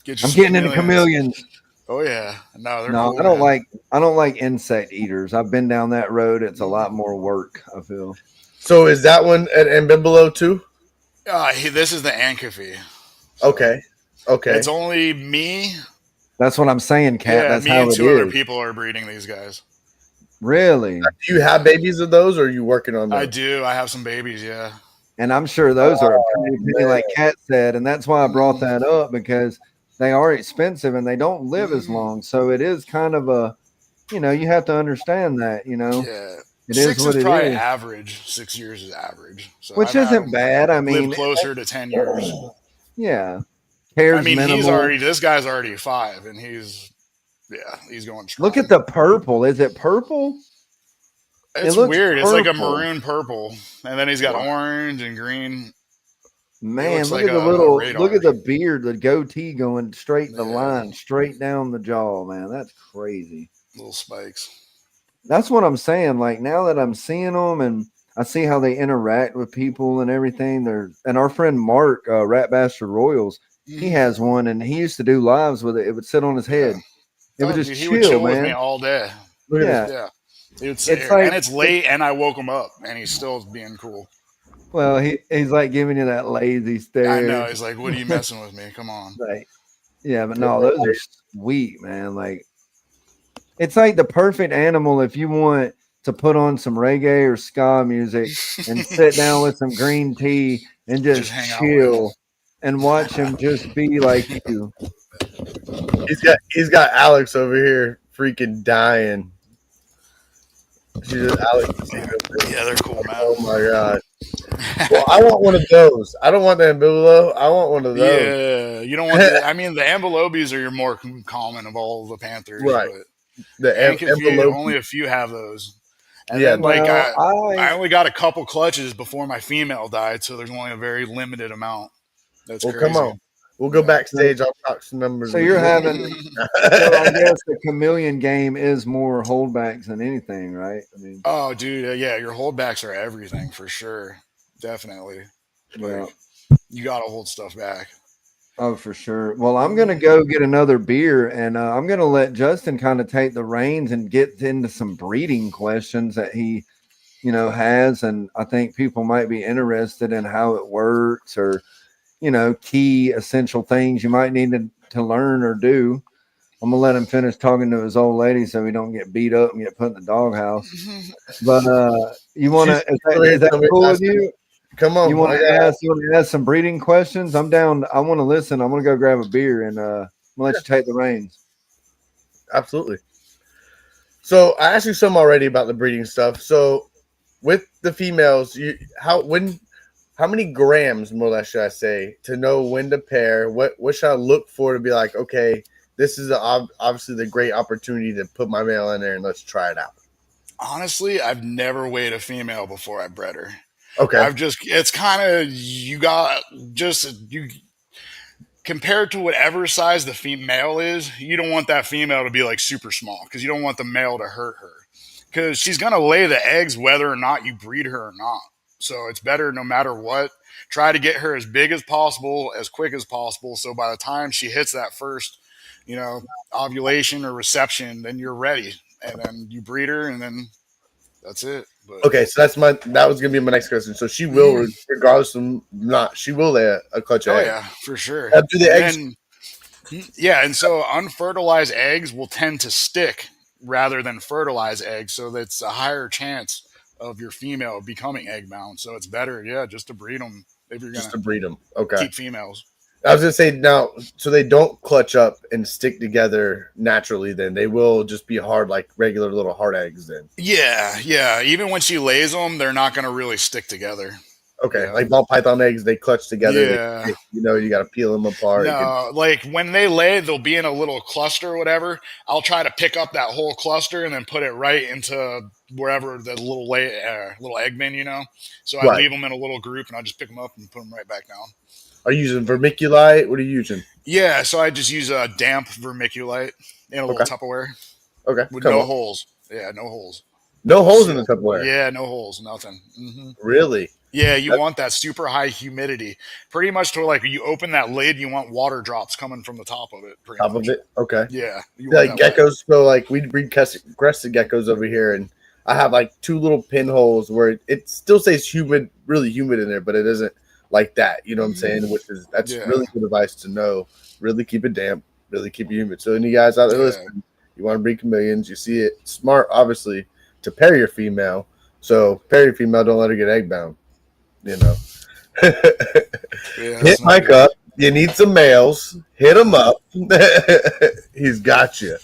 I'm getting into chameleons. Oh yeah. No, cool, I don't like insect eaters. I've been down that road. It's a lot more work, I feel. So is that one at Ambibolo too? This is the Ankaphy. So. Okay. It's only me. That's what I'm saying, Kat. Yeah, that's me how and it two is. other people are breeding these guys. Really? Do you have babies of those, or are you working on those? I do. I have some babies, yeah. And I'm sure those are pretty penny, like Kat said, and that's why I brought that up, because they are expensive and they don't live as long. So it is kind of a, you have to understand that, Yeah. It 6 is what is it probably is. Average. 6 years is average. So which isn't bad. I mean, closer to 10 years. Yeah. Minimal. This guy's already 5, and he's going strong. Look at the purple. Is it purple? It's weird. Purple. It's like a maroon purple, and then he's got orange and green. Man, look at look at the beard, the goatee going straight in the line, straight down the jaw, man. That's crazy. Little spikes. That's what I'm saying. Like, now that I'm seeing them and I see how they interact with people and everything, and our friend Mark, Rat Bastard Royals, he has one, and he used to do lives with it. It would sit on his head. It would just he would chill man. with me all day. Yeah. And it's late, and I woke him up, and he's still being cool. Well, he's like giving you that lazy stare. I know. He's like, "What are you messing with me? Come on." Like, yeah, but no, those are sweet, man. Like, it's like the perfect animal if you want to put on some reggae or ska music and sit down with some green tea and just chill and watch him just be like you. He's got Alex over here freaking dying. Alex. Yeah, they're cool, man. Oh my god. Well, I want one of those. I don't want the Ambibolo. I want one of those. Yeah, you don't want. The Ambilobies are your more common of all the panthers, right? But only a few have those. And then, I only got a couple clutches before my female died, so there's only a very limited amount. That's crazy. Come on. We'll go backstage. I'll talk some numbers. So you're having. So I guess the chameleon game is more holdbacks than anything, right? I mean. Oh, dude, yeah, your holdbacks are everything for sure, definitely. Well, you got to hold stuff back. Oh, for sure. Well, I'm gonna go get another beer, and I'm gonna let Justin kind of take the reins and get into some breeding questions that he, has, and I think people might be interested in how it works or. Key essential things you might need to learn or do. I'm gonna let him finish talking to his old lady so he don't get beat up and get put in the doghouse. But you want to? Is that cool with you? Come on. You want to ask some breeding questions? I'm down. I want to listen. I'm going to go grab a beer and I'm going to let you take the reins. Absolutely. So I asked you some already about the breeding stuff. So with the females, how many grams, more or less, should I say, to know when to pair? What should I look for to be like, okay, this is obviously the great opportunity to put my male in there and let's try it out. Honestly, I've never weighed a female before I bred her. Okay. It's kind of, you compared to whatever size the female is, you don't want that female to be like super small because you don't want the male to hurt her because she's going to lay the eggs whether or not you breed her or not. So it's better no matter what. Try to get her as big as possible, as quick as possible. So by the time she hits that first, ovulation or reception, then you're ready. And then you breed her and then that's it. But, okay, so that was gonna be my next question. So she will, regardless of not, she will lay a clutch egg. Oh yeah, for sure. After the eggs. And so unfertilized eggs will tend to stick rather than fertilized eggs, so that's a higher chance of your female becoming egg bound. So it's better, just to breed them if you're just to breed them. Okay. Keep females. I was gonna say now, so they don't clutch up and stick together naturally. Then they will just be hard, like regular little hard eggs. Then yeah. Even when she lays them, they're not going to really stick together. Okay, like ball python eggs, they clutch together. Yeah. You got to peel them apart. No, like when they lay, they'll be in a little cluster or whatever. I'll try to pick up that whole cluster and then put it right into wherever the little egg bin, So I leave them in a little group and I just pick them up and put them right back down. Are you using vermiculite? What are you using? Yeah, so I just use a damp vermiculite in a little Tupperware. Okay. With no holes. Yeah, no holes. No holes in the Tupperware? Yeah, no holes, nothing. Mm-hmm. Really? Yeah, you want that super high humidity. Pretty much to like you open that lid, you want water drops coming from the top of it. Top of it? Okay. Yeah. Like geckos, so like we breed crested geckos over here, and I have like 2 little pinholes where it still stays humid, really humid in there, but it isn't like that. You know what I'm saying? That's really good advice to know. Really keep it damp, really keep it humid. So any guys out there listening, you want to breed chameleons, you see it smart, obviously, to pair your female. So pair your female, don't let her get egg bound. Hit Mike up. You need some males. Hit him up. He's got you.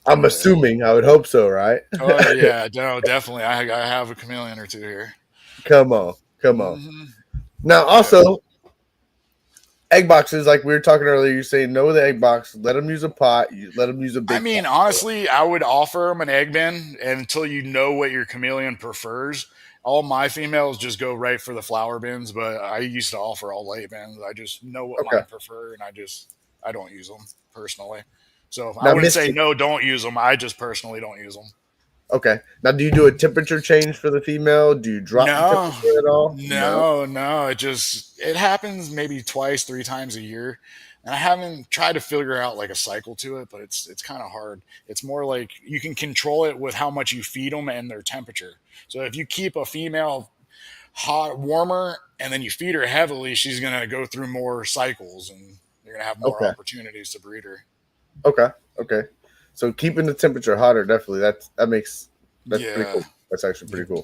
I'm assuming. I would hope so, right? Oh yeah, no, definitely. I have a chameleon or 2 here. Come on. Mm-hmm. Now, also, egg boxes, like we were talking earlier, you're saying no with the egg box. Let them use a pot. Let them use a big pot. Honestly, I would offer them an egg bin until you know what your chameleon prefers. All my females just go right for the flower bins, but I used to offer all late bins. I just know what mine prefer, and I don't use them personally. So now, I wouldn't say no, don't use them. I just personally don't use them. Okay. Now, do you do a temperature change for the female? Do you drop the temperature at all? No. It happens maybe 2, 3 times a year. And I haven't tried to figure out like a cycle to it, but it's kind of hard. It's more like you can control it with how much you feed them and their temperature. So if you keep a female warmer and then you feed her heavily, she's going to go through more cycles and you're going to have more opportunities to breed her. Okay. So keeping the temperature hotter, definitely that's pretty cool. That's actually pretty cool.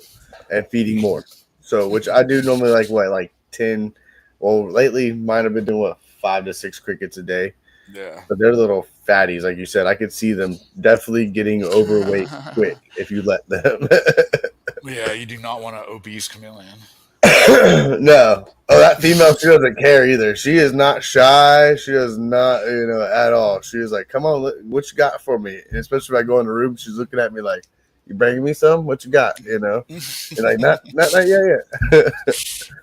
And feeding more. So which I do normally like 10. Well, lately mine have been doing 5 to 6 crickets a day. Yeah. But they're little fatties, like you said. I could see them definitely getting overweight quick if you let them. Yeah, you do not want an obese chameleon. No. Oh, that female, she doesn't care either. She is not shy. She does not, at all. She is like, come on, what you got for me? And especially if I go in the room, she's looking at me like, you bringing me some? What you got? And like, not yet.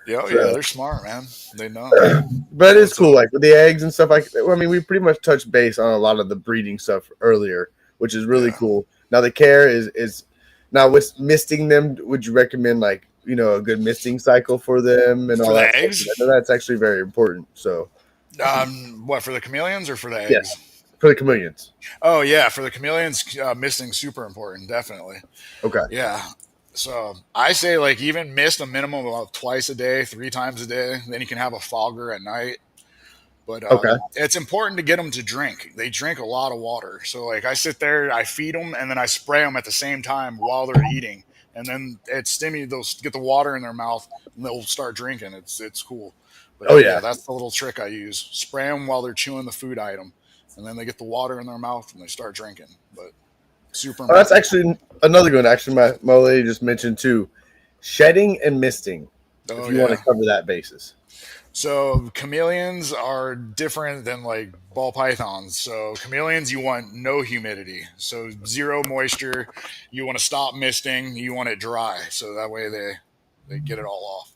Yeah, they're smart, man. They know. But it's cool, like with the eggs and stuff. We pretty much touched base on a lot of the breeding stuff earlier, which is really cool. Now the care is now with misting them. Would you recommend a good misting cycle for them and all that? Eggs? I know that's actually very important. So, what, for the chameleons or for the eggs? Yes. For the chameleons. Oh yeah, for the chameleons, misting super important, definitely. Okay. Yeah. So I say even mist a minimum of 2 a day, 3 times a day. Then you can have a fogger at night. But it's important to get them to drink. They drink a lot of water. So I sit there, I feed them, and then I spray them at the same time while they're eating. and then they'll get the water in their mouth and they'll start drinking. It's cool. But Oh yeah. that's the little trick I use. Spray them while they're chewing the food item, and then they get the water in their mouth and they start drinking. But super Oh, that's important. actually another good one. Actually, my lady just mentioned too, shedding and misting. If you want to cover that basis. So chameleons are different than like ball pythons. So chameleons, you want no humidity, so zero moisture. You want to stop misting. You want it dry, so that way they get it all off.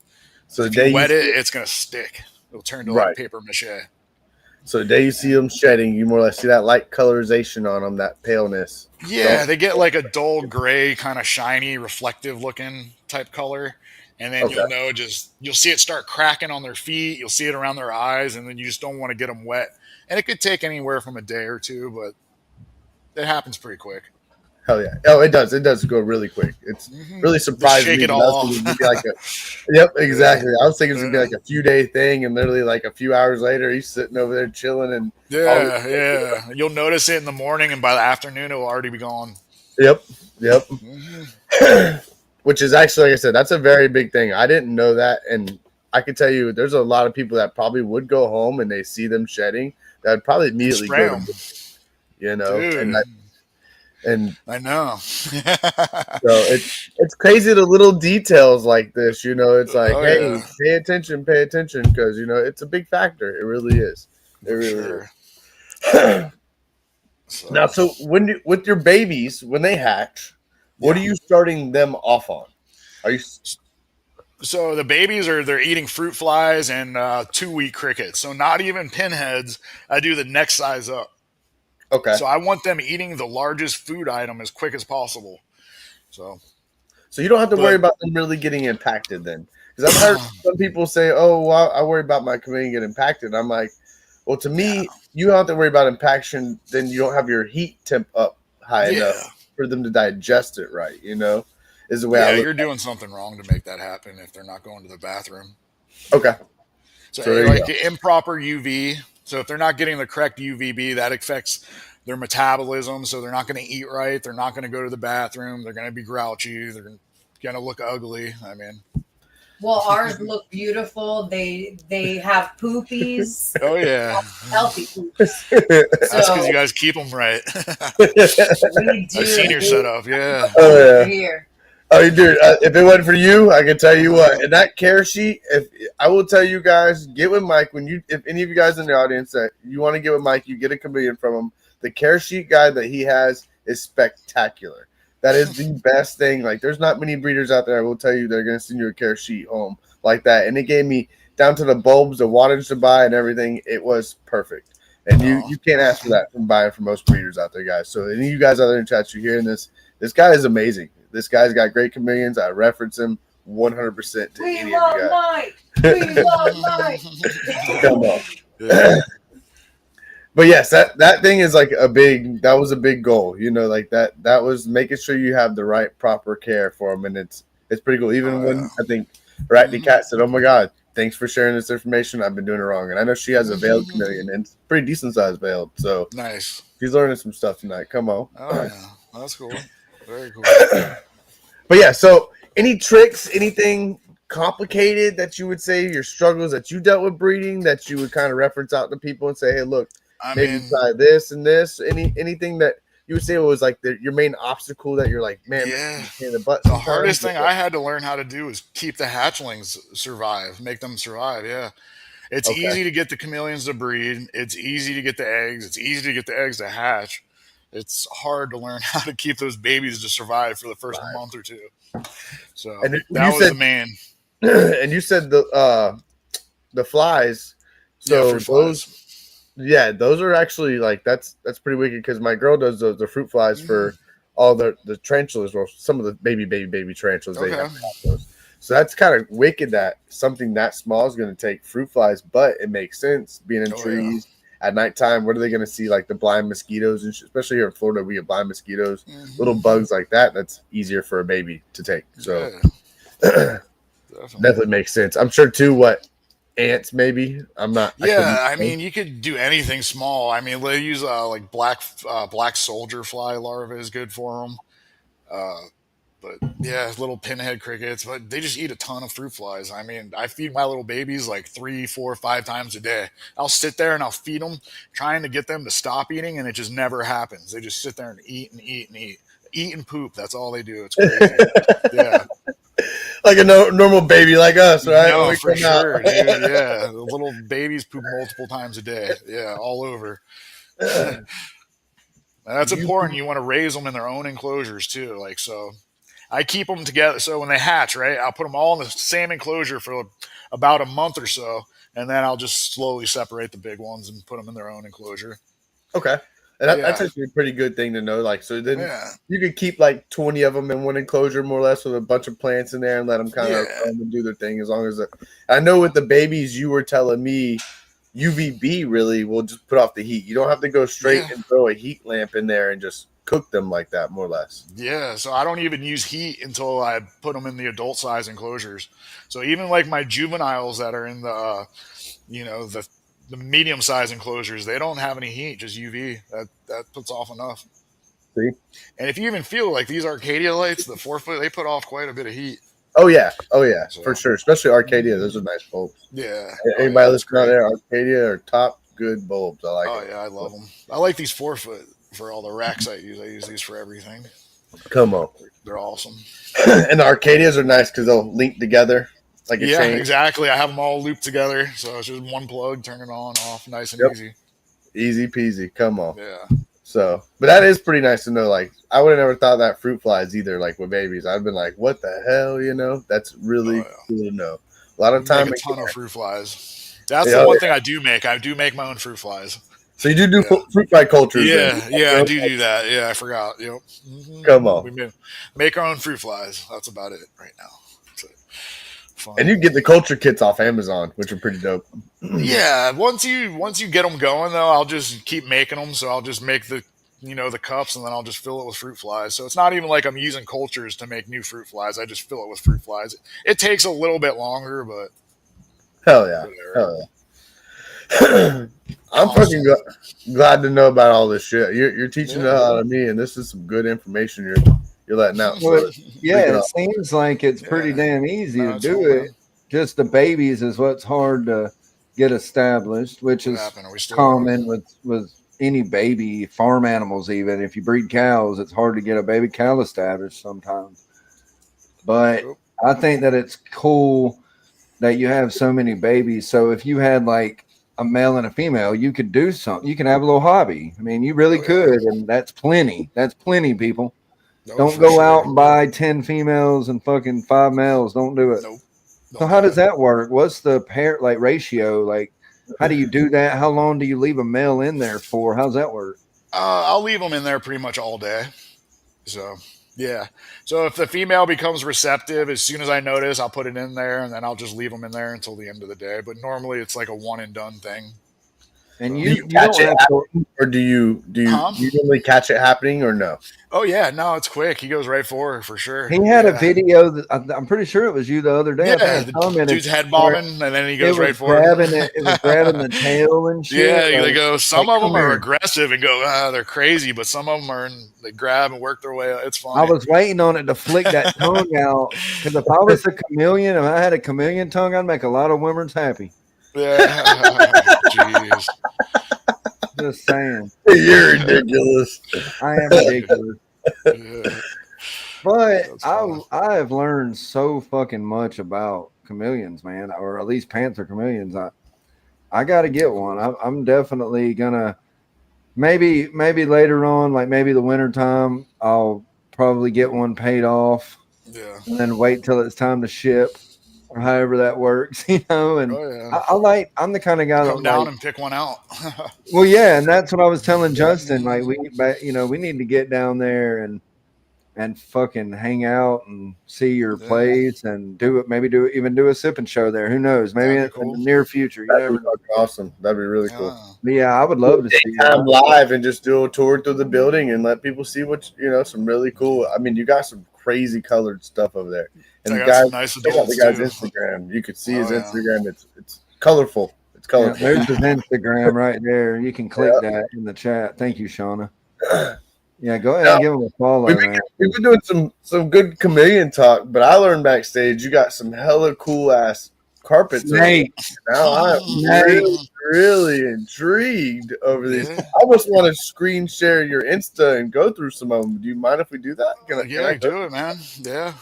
So if you wet it, it's gonna stick. It'll turn to like paper mache. So the day you see them shedding, you more or less see that light colorization on them, that paleness. Yeah, they get like a dull gray, kind of shiny, reflective looking type color. And then you'll know you'll see it start cracking on their feet. You'll see it around their eyes, and then you just don't want to get them wet. And it could take anywhere from a day or two, but it happens pretty quick. Hell yeah! Oh, it does. It does go really quick. It's really surprising. Shake it all off. Yep, exactly. I was thinking it was gonna be like a few day thing, and literally like a few hours later, he's sitting over there chilling. And you'll notice it in the morning, and by the afternoon, it will already be gone. Yep. Which is actually, like I said, that's a very big thing. I didn't know that, and I can tell you, there's a lot of people that probably would go home and they see them shedding, that would probably immediately go to, Dude. and I know. So it's crazy, the little details like this. It's like, pay attention, because it's a big factor. It really is. It really is. Now, so with your babies, when they hatch, what are you starting them off on? Are you? So the babies they're eating fruit flies and 2-week crickets. So not even pinheads. I do the next size up. Okay. So I want them eating the largest food item as quick as possible. So you don't have to worry about them really getting impacted then, because I've heard some people say, "Oh, well, I worry about my chameleon getting impacted." I'm like, well, to me, you don't have to worry about impaction. Then you don't have your heat temp up high enough for them to digest it right, is the way I look. You're doing something wrong to make that happen if they're not going to the bathroom. Okay. So like improper UV. So if they're not getting the correct UVB, that affects their metabolism. So they're not going to eat right. They're not going to go to the bathroom. They're going to be grouchy. They're going to look ugly. I mean. Well, ours look beautiful. They have poopies. Oh yeah, healthy poops. That's because you guys keep them right. We do. I've seen your setup. Yeah. Oh yeah. Here. Oh, dude! If it wasn't for you, I can tell you what. And that care sheet, if I will tell you guys, get with Mike. If any of you guys in the audience that you want to get with Mike, you get a chameleon from him. The care sheet guide that he has is spectacular. That is the best thing. Like, there's not many breeders out there, I will tell you, they're going to send you a care sheet home like that. And it gave me down to the bulbs, the wattage to buy, and everything. It was perfect. And you can't ask for that from buying from most breeders out there, guys. So any of you guys out there in chat, you're hearing this guy is amazing. This guy's got great chameleons. I reference him 100% to any of you guys. We love Mike. Come on. But yes, that thing is like that was a big goal, like that was making sure you have the right proper care for them. And it's pretty cool. Even when I think Ratney Cat said, "Oh my God, thanks for sharing this information. I've been doing it wrong." And I know she has a veiled chameleon, and it's pretty decent sized veiled. So nice. She's learning some stuff tonight. Come on. Oh yeah, that's cool. Very cool. But yeah, so any tricks, anything complicated that you would say, your struggles that you dealt with breeding, that you would kind of reference out to people and say, "Hey, look, maybe try this and this." Anything that you would say was like your main obstacle that you're like, man, the hardest thing I had to learn how to do is keep the hatchlings make them survive. Yeah. It's easy to get the chameleons to breed. It's easy to get the eggs. It's easy to get the eggs to hatch. It's hard to learn how to keep those babies to survive for the first month or two. So that was the main. And you said the flies. So those are actually like that's pretty wicked, because my girl does the fruit flies for all the tarantulas, or some of the baby tarantulas. They have those. So that's kind of wicked that something that small is going to take fruit flies, but it makes sense being in trees. At nighttime, what are they going to see? Like the blind mosquitoes, and especially here in Florida, we have blind mosquitoes, little bugs like that. That's easier for a baby to take. So definitely makes sense. I'm sure too. What ants? Maybe I'm not. I mean, you could do anything small. I mean, they use like black soldier fly larvae is good for them. But yeah, little pinhead crickets, but they just eat a ton of fruit flies. I mean, I feed my little babies like 3, 4, 5 times a day. I'll sit there and I'll feed them, trying to get them to stop eating, and it just never happens. They just sit there and eat and eat and eat. Eat and poop. That's all they do. It's crazy. Yeah. Like a normal baby like us, right? No, for sure, dude. Yeah. The little babies poop multiple times a day. Yeah, all over. That's important. You want to raise them in their own enclosures too. Like, so I keep them together. So when they hatch, right, I'll put them all in the same enclosure for about a month or so, and then I'll just slowly separate the big ones and put them in their own enclosure. Okay. And that's actually a pretty good thing to know. Like, so then you could keep like 20 of them in one enclosure, more or less, with a bunch of plants in there, and let them kind of do their thing. As long as I know with the babies, you were telling me UVB really will just put off the heat. You don't have to go straight and throw a heat lamp in there and just cook them like that, more or less. Yeah, so I don't even use heat until I put them in the adult size enclosures. So even like my juveniles that are in the, the medium size enclosures, they don't have any heat, just UV. That puts off enough. See? And if you even feel like these Arcadia lights, the 4-foot, they put off quite a bit of heat. Oh yeah, so, for sure. Especially Arcadia, those are nice bulbs. Yeah. Anybody listening out there, Arcadia are top good bulbs. I like it. Oh yeah, I love them. I like these 4-foot for all the racks I use. I use these for everything. Come on, they're awesome. And the Arcadias are nice because they'll link together. Like a chain. Exactly. I have them all looped together, so it's just one plug, turn it on, off, nice and easy. Easy peasy. Come on. Yeah. So, but that is pretty nice to know. Like, I would have never thought that fruit flies either. Like with babies, I've been like, "What the hell?" That's really cool to know. A lot of time, make a ton of fruit flies. That's the one thing I do make. I do make my own fruit flies. So you do fruit fly cultures? Yeah, I do that. Yeah, I forgot. Yep. Mm-hmm. Come on, we make our own fruit flies. That's about it right now. Fun. And you get the culture kits off Amazon, which are pretty dope. Yeah, once you get them going though, I'll just keep making them. So I'll just make the cups, and then I'll just fill it with fruit flies. So it's not even like I'm using cultures to make new fruit flies. I just fill it with fruit flies. It takes a little bit longer, but hell yeah. I'm fucking glad to know about all this shit. You're teaching it out of me, and this is some good information you're letting out. Well, it seems like it's pretty damn easy to do it. Just the babies is what's hard to get established, which is common with any baby farm animals. Even if you breed cows, it's hard to get a baby cow established sometimes. But I think that it's cool that you have so many babies. So if you had like a male and a female, you could do something. You can have a little hobby. I mean, you really could, and that's plenty. That's plenty, people. Don't go out and buy 10 females and fucking 5 males. Don't do it. So how does that work? What's the pair ratio? Like, how do you do that? How long do you leave a male in there for? How's that work? I'll leave them in there pretty much all day. So yeah. So if the female becomes receptive, as soon as I notice, I'll put it in there, and then I'll just leave them in there until the end of the day. But normally it's like a one and done thing. And you catch it happening, or do you usually catch it happening, or no? Oh yeah, no, it's quick. He goes right for sure. He had a video that I'm pretty sure it was you the other day. Yeah, the dude's head bobbing, and then he goes right for it. It was grabbing the tail and shit. Yeah, they go. Some of them are aggressive and go, they're crazy, but some of them they grab and work their way. It's fun. I was waiting on it to flick that tongue out, because if I was a chameleon, if I had a chameleon tongue, I'd make a lot of women's happy. Yeah, jeez. Just saying. You're ridiculous. I am ridiculous. But I have learned so fucking much about chameleons, man, or at least panther chameleons. I got to get one. I'm definitely gonna maybe later on, like maybe the winter time, I'll probably get one paid off. Yeah. And then wait till it's time to ship, or however that works, And I'm the kind of guy that come down and pick one out. Well, yeah, and that's what I was telling Justin. Like we need to get down there and fucking hang out and see your place and do a Sippin show there. Who knows? Maybe in the near future. That'd be awesome. That'd be really cool. But yeah, I would love to see time live and just do a tour through the building and let people see what some really cool. I mean, you got some crazy colored stuff over there. And the guy's Instagram. You could see his Instagram. It's colorful. It's colorful. Yeah, there's his Instagram right there. You can click that in the chat. Thank you, Shauna. Yeah, go ahead Now, and give him a follow, man. we've been doing some good chameleon talk, but I learned backstage you got some hella cool ass carpets. Over there. Snakes. Now I'm really intrigued over these. Yeah. I almost want to screen share your Insta and go through some of them. Do you mind if we do that? Yeah, I do it, man. Yeah.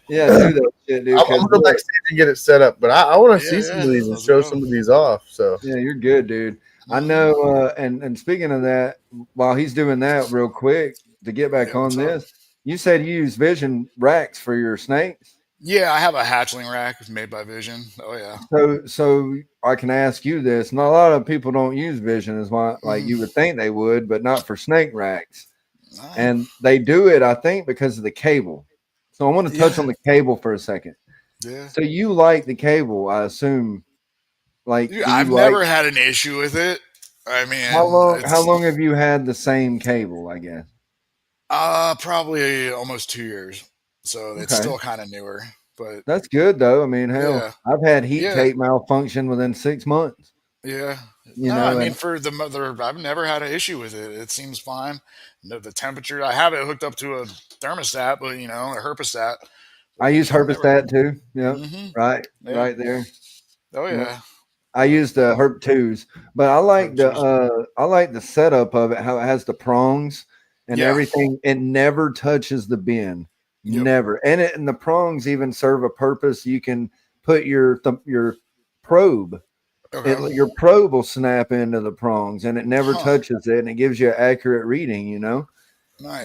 Yeah, do that shit, dude. I'm gonna go backstage and get it set up, but I want to Yeah, see some of these and let's show go. some of these off. So Yeah, you're good, dude. I know. And speaking of that, while he's doing that, real quick to get back Yeah, on what's up? this, you said you use Vision racks for your snakes. Yeah, I have a hatchling rack made by Vision. Oh yeah. So I can ask you this. Not a lot of people don't use Vision as why, like you would think they would, but not for snake racks. And they do it, I think, because of the cable. So I want to touch on the cable for a second. Yeah. So you like the cable, I assume. Like Dude, do you I've like, never had an issue with it. I mean, how long have you had the same cable, I guess? Probably almost 2 years. So it's Okay. still kind of newer, but That's good though. I mean, hell, Yeah. I've had heat Yeah. tape malfunction within 6 months. yeah. You No, know, I mean and for the mother, I've never had an issue with it. It seems fine. The temperature, I have it hooked up to a thermostat, but a herpostat. I use I've never- herpostat too. Yeah, Mhm. right, Yeah. right there. Oh Yeah. yeah. I use the herp twos, but I like Herp I like the setup of it, how it has the prongs and Yeah. everything. It never touches the bin, Yep. never. And the prongs even serve a purpose. You can put your probe. Okay. Your probe will snap into the prongs, and it never Huh. touches it, and it gives you an accurate reading. Nice.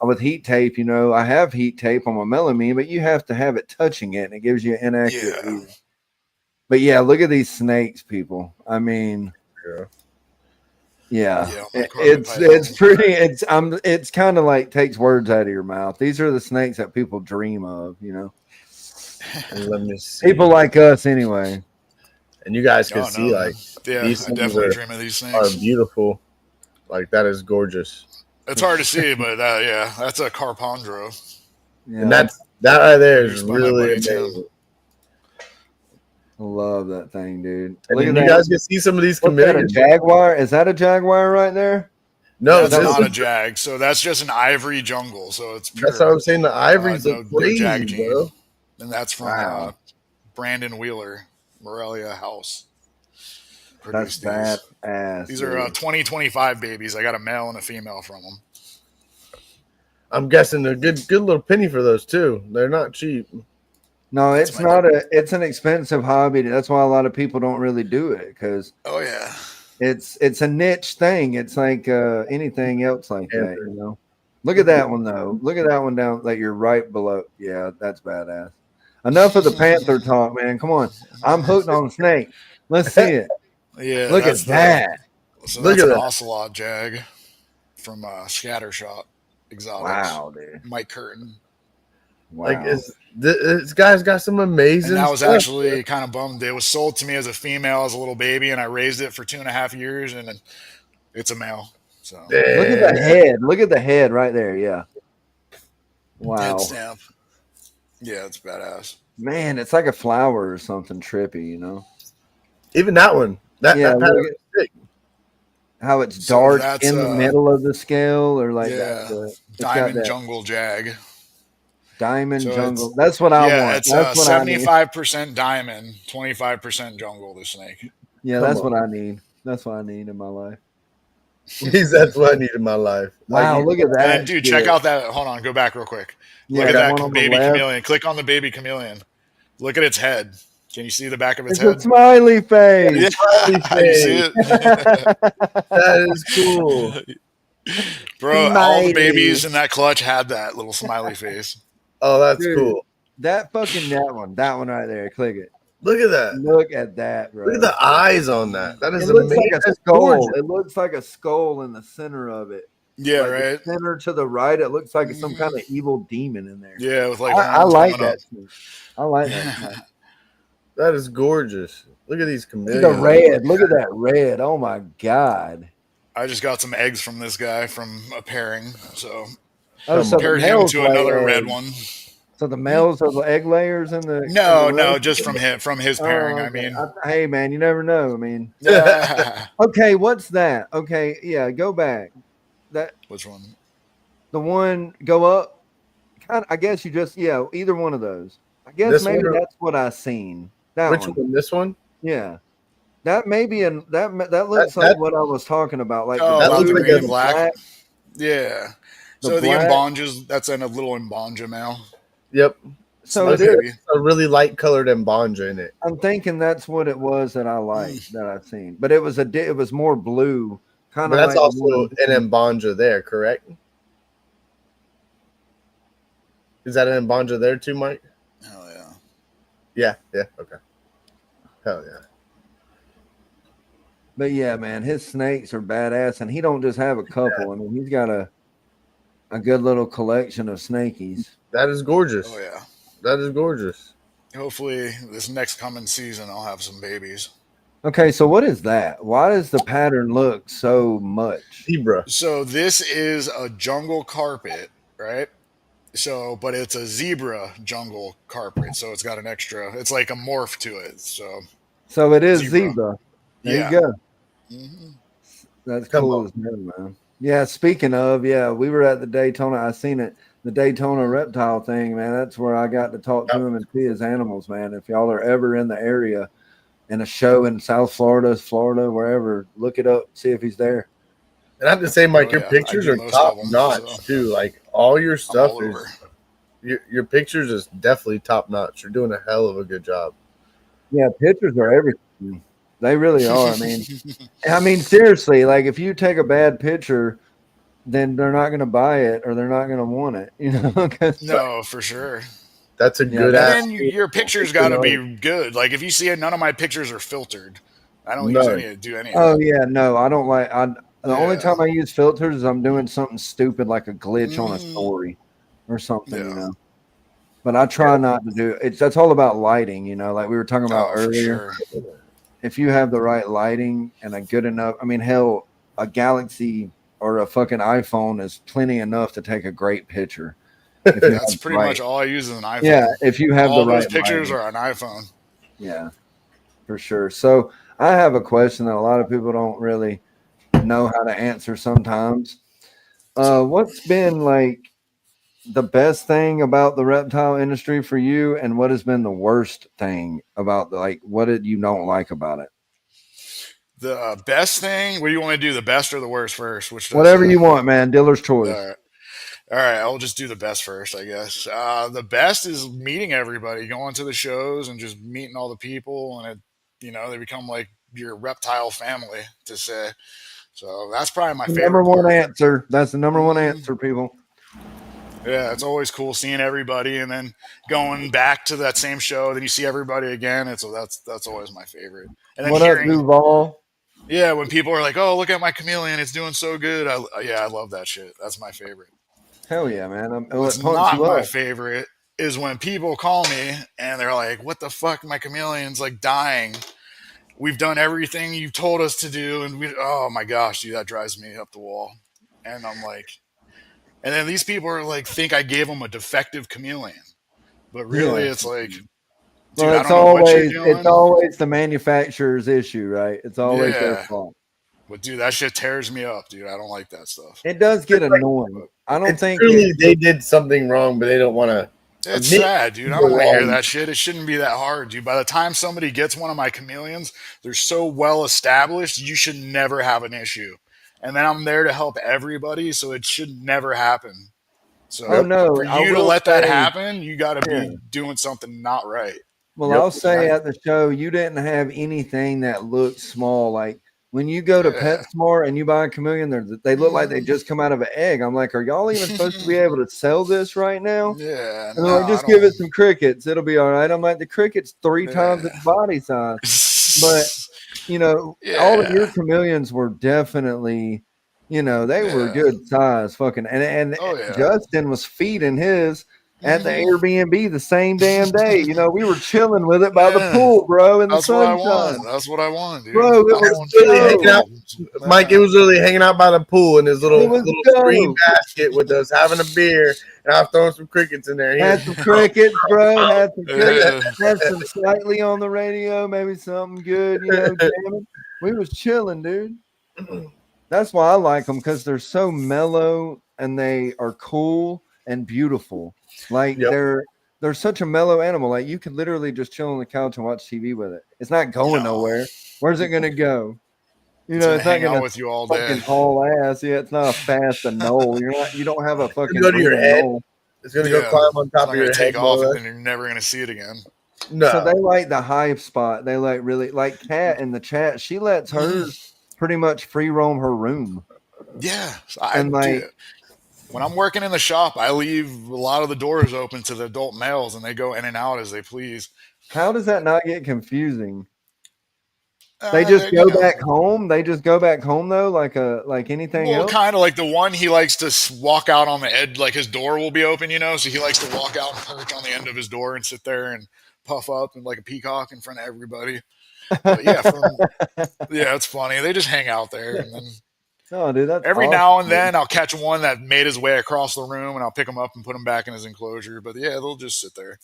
And with heat tape, I have heat tape on my melamine, but you have to have it touching it, and it gives you an inaccurate Yeah. reading. But yeah, look at these snakes, people. I mean, yeah, my carpet it's pretty. It's kind of like takes words out of your mouth. These are the snakes that people dream of. let me see. People like us, anyway. And you guys can Oh, see no. like Yeah, these I things definitely are dream of these are snakes. beautiful. Like that is gorgeous. It's hard to see, but yeah, that's a carpondro. Yeah, And that right there is Produced by my really buddy Tim. amazing. I love that thing, dude. And Look then at you that. guys can see some of these What's that, a chameleons. jaguar? Is that a jaguar right there? No, That's this not a is, jag. So that's just an ivory jungle. So it's pure. that's what I'm saying. The ivories no look crazy, jag gene. bro. And that's from Wow. Brandon Wheeler, Morelia House. That's Produced these. badass. These are 2025 babies. I got a male and a female from them. I'm guessing they're good little penny for those too. They're not cheap. No, That's it's my not it's an expensive hobby. That's why a lot of people don't really do it, because Oh yeah. it's a niche thing. It's like anything else like that. Look at that one though. Look at that one down that you're right below. Yeah, that's badass. Enough of the panther talk, man. Come on. I'm hooked on snake. Let's see it. Yeah. Look at that's that. So Look that's at an that. ocelot jag from Scattershot Exotics. Wow, dude. Mike Curtin. Wow. Like this guy's got some amazing. And that was stuff. actually kind of bummed. It was sold to me as a female, as a little baby, and I raised it for 2.5 years, and it's a male. So Look at the head. Look at the head right there. Yeah. Wow. head stamp. Yeah, it's badass. Man, it's like a flower or something trippy. Even that one. That Yeah, pattern look is sick. How it's So dark that's, in the middle of the scale, or like Yeah. that. It's got Diamond that jungle jag. diamond So jungle. That's what I Yeah, want. it's That's what I need. 75% diamond, 25% jungle, the snake. Yeah, Come that's on. what I need. That's what I need in my life. That's what I need in my life. Wow, Like, look at that. And dude, shit. check out that. Hold on, go back real quick. Yeah, Look at that one that on the baby left. chameleon. Click on the baby chameleon. Look at its head. Can you see the back of its It's a head? smiley face. Yeah, you see it? that is cool. Bro, all Smiley. the babies in that clutch had that little smiley face. Oh, that's Dude. cool. That one right there. Click it. Look at that. Look at that, bro. Look at the eyes on that. That is It looks amazing. like a That's skull. gorgeous. It looks like a skull in the center of it. Yeah, Like the right? center to the right, it looks like some kind of evil demon in there. Yeah, with like I horns like coming that. up. Too. I like that. That is gorgeous. Look at these Look chameleons. at the red. Look at that red. Oh my god. I just got some eggs from this guy from a pairing. So Oh, so the paired him males to lay another eggs. red one. So the males are the egg layers in the No, in the no, red? just from his Oh, pairing. okay. I mean, hey man, you never know. I mean, yeah. okay, what's that? Okay, yeah, go back. That Which one? The one go up. I guess you just either one of those. I guess This maybe one or- that's what I seen. That Which one. one? This one? Yeah. That maybe that looks That- like what I was talking about. Like Oh, the that about the looks blue, like green a- and black. Yeah. the So the black. Mbonjas, that's a little Mbonja male. Yep. So Small it is. baby. A really light colored Mbonja in it. I'm thinking that's what it was that I liked that I've seen, but it was more blue, kind But of that's like also an Mbonja there, correct? Is that an Mbonja there too, Mike? Hell yeah. Yeah. Yeah. Okay. Hell yeah. But yeah, man, his snakes are badass, and he don't just have a couple. I mean, he's got a good little collection of snakies. That is gorgeous. Oh yeah. That is gorgeous. Hopefully this next coming season I'll have some babies. Okay, so what is that? Why does the pattern look so much? Zebra. So this is a jungle carpet, right? So, but it's a zebra jungle carpet, so it's got an extra. It's like a morph to it. So it is Zebra. zebra. There Yeah. you go. hmm That's Come cool on. as hell, man. Yeah, speaking of, we were at the Daytona. I seen it, the Daytona reptile thing, man. That's where I got to talk to him and see his animals, man. If y'all are ever in the area in a show in South Florida, wherever, look it up, see if he's there. And I have to say, Mike, Oh, your yeah. pictures I do are most top of them, notch so. too. Like all your I'm stuff all is over. your pictures is definitely top notch. You're doing a hell of a good job. Yeah, pictures are everything. They really are. I mean, seriously, like if you take a bad picture, then they're not going to buy it or they're not going to want it, you know? 'Cause- No, for sure. That's a good And ass. then your pictures got to be good. Like if you see it, none of my pictures are filtered. I don't use None. any do any of Oh that. yeah, no, I don't like. The only Yeah. time I use filters is I'm doing something stupid like a glitch on a Mhm. story or something, you Yeah. know. But I try not to do it. That's all about lighting, you know, like we were talking about Oh, for earlier. sure. If you have the right lighting and a good enough, I mean, hell, a Galaxy or a fucking iPhone is plenty enough to take a great picture. If you That's have pretty right- much all I use is an iPhone. Yeah, if you have all the those right pictures lighting. are on iPhone. Yeah, for sure. So I have a question that a lot of people don't really know how to answer sometimes. What's been like the best thing about the reptile industry for you, and what has been the worst thing about what did you don't like about it? The best thing? What do you want me to do? The best or the worst first? Which does Whatever you want, man. Dealer's choice. All right, I'll just do the best first, I guess. The best is meeting everybody, going to the shows and just meeting all the people, and they become like your reptile family to say. So that's probably my favorite Number one part. answer. That's the number one answer, people. Yeah, it's always cool seeing everybody, and then going back to that same show. Then you see everybody again. That's always my favorite. And then What up, Duval? yeah, when people are like, "Oh, look at my chameleon, it's doing so good." I love that shit. That's my favorite. Hell yeah, man. What's It pumps not you my up. favorite is when people call me and they're like, "What the fuck? My chameleon's like dying. We've done everything you've told us to do, and oh my gosh, dude, that drives me up the wall." And I'm like, and then these people are like, think I gave them a defective chameleon, but really, it's like, dude, Well, I don't know what you're doing. it's always the manufacturer's issue, right? It's always their Yeah. fault. But dude, that shit tears me up, dude. I don't like that stuff. It does get annoying. I don't think Truly, they did something wrong, but they don't want to. It's sad, dude. I don't want to hear that shit. It shouldn't be that hard, dude. By the time somebody gets one of my chameleons, they're so well established, you should never have an issue. And then I'm there to help everybody, so it should never happen. So for you to let that happen, you got to be doing something not right. Well, I'll say at the show, you didn't have anything that looked small. Like when you go to PetSmart and you buy a chameleon, they look like they just come out of an egg. I'm like, are y'all even supposed to be able to sell this right now? Yeah. And they're like, just give it some crickets. It'll be all right. I'm like, the cricket's 3 times its body size. But, all of your chameleons were definitely, they were good size fucking. And Justin was feeding his at the Airbnb the same damn day. We were chilling with it by the pool, bro, in the sunshine. That's what I want, dude. Bro, it was really hanging out. Mike, it was really hanging out by the pool in his little green basket with us, having a beer, and I was throwing some crickets in there. Had some crickets, bro. Had some crickets. Had some slightly on the radio, maybe something good, jamming. We was chilling, dude. That's why I like them, because they're so mellow and they are cool and beautiful. Like Yep. they're such a mellow animal. Like you could literally just chill on the couch and watch TV with it. It's not going No. nowhere. Where's it gonna go? You It's know, gonna it's not hang out gonna with you all day. fucking haul ass. Yeah, it's not a fast knoll. You don't have a fucking go to your breeding head. knoll. It's gonna go climb on It's top not of your gonna head. take off, more or and less. then you're never gonna see it again. No. So they like the hive spot. They like really like Kat in the chat. She lets hers pretty much free roam her room. Yeah, And like, do. When I'm working in the shop, I leave a lot of the doors open to the adult males, and they go in and out as they please. how does that not get confusing? They just You go know, back home. They just go back home though, like anything well, else. kind of like the one he likes to walk out on the edge, like his door will be open, so he likes to walk out and perch on the end of his door and sit there and puff up and like a peacock in front of everybody. But yeah, it's funny. They just hang out there, and then Oh, dude, that's every awesome, now and dude. then I'll catch one that made his way across the room, and I'll pick him up and put him back in his enclosure. But yeah, they'll just sit there.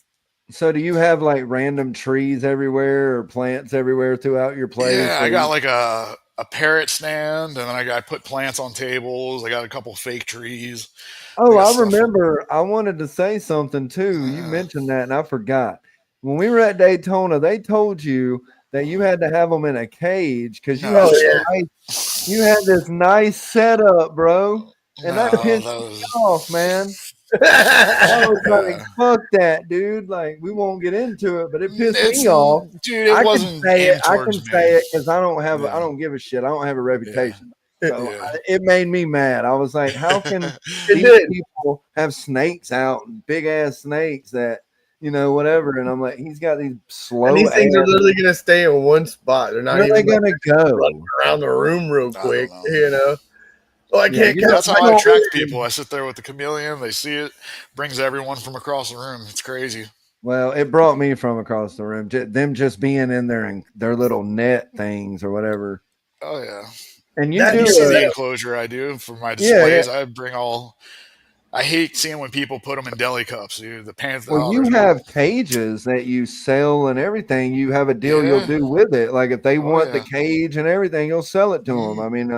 So, do you have like random trees everywhere or plants everywhere throughout your place? Yeah, I got like a parrot stand, and then I put plants on tables. I got a couple fake trees. Oh, I stuff. remember. I wanted to say something too. You mentioned that, and I forgot. When we were at Daytona, they told you that you had to have them in a cage because you had this nice setup, bro, and that pissed me off, man. I was like, "Fuck that, dude!" Like, we won't get into it, but it pissed me off. Dude, it wasn't aimed towards me. I can say it because I don't give a shit. I don't have a reputation. So it made me mad. I was like, how can these people have snakes out and big ass snakes that, whatever? And I'm like, he's got these slow. And these things are literally going to stay in one spot. They're not Where even going to go around the room real quick, Well, I can't. That's how I attract people. I sit there with the chameleon. They see it, brings everyone from across the room. It's crazy. Well, it brought me from across the room. Them just being in there and their little net things or whatever. Oh yeah. And you see the enclosure I do for my displays. I bring all. I hate seeing when people put them in deli cups, dude. The pants. Well, you have cages that you sell and everything. You have a deal you'll do with it. Like if they want the cage and everything, you'll sell it to them. I mean,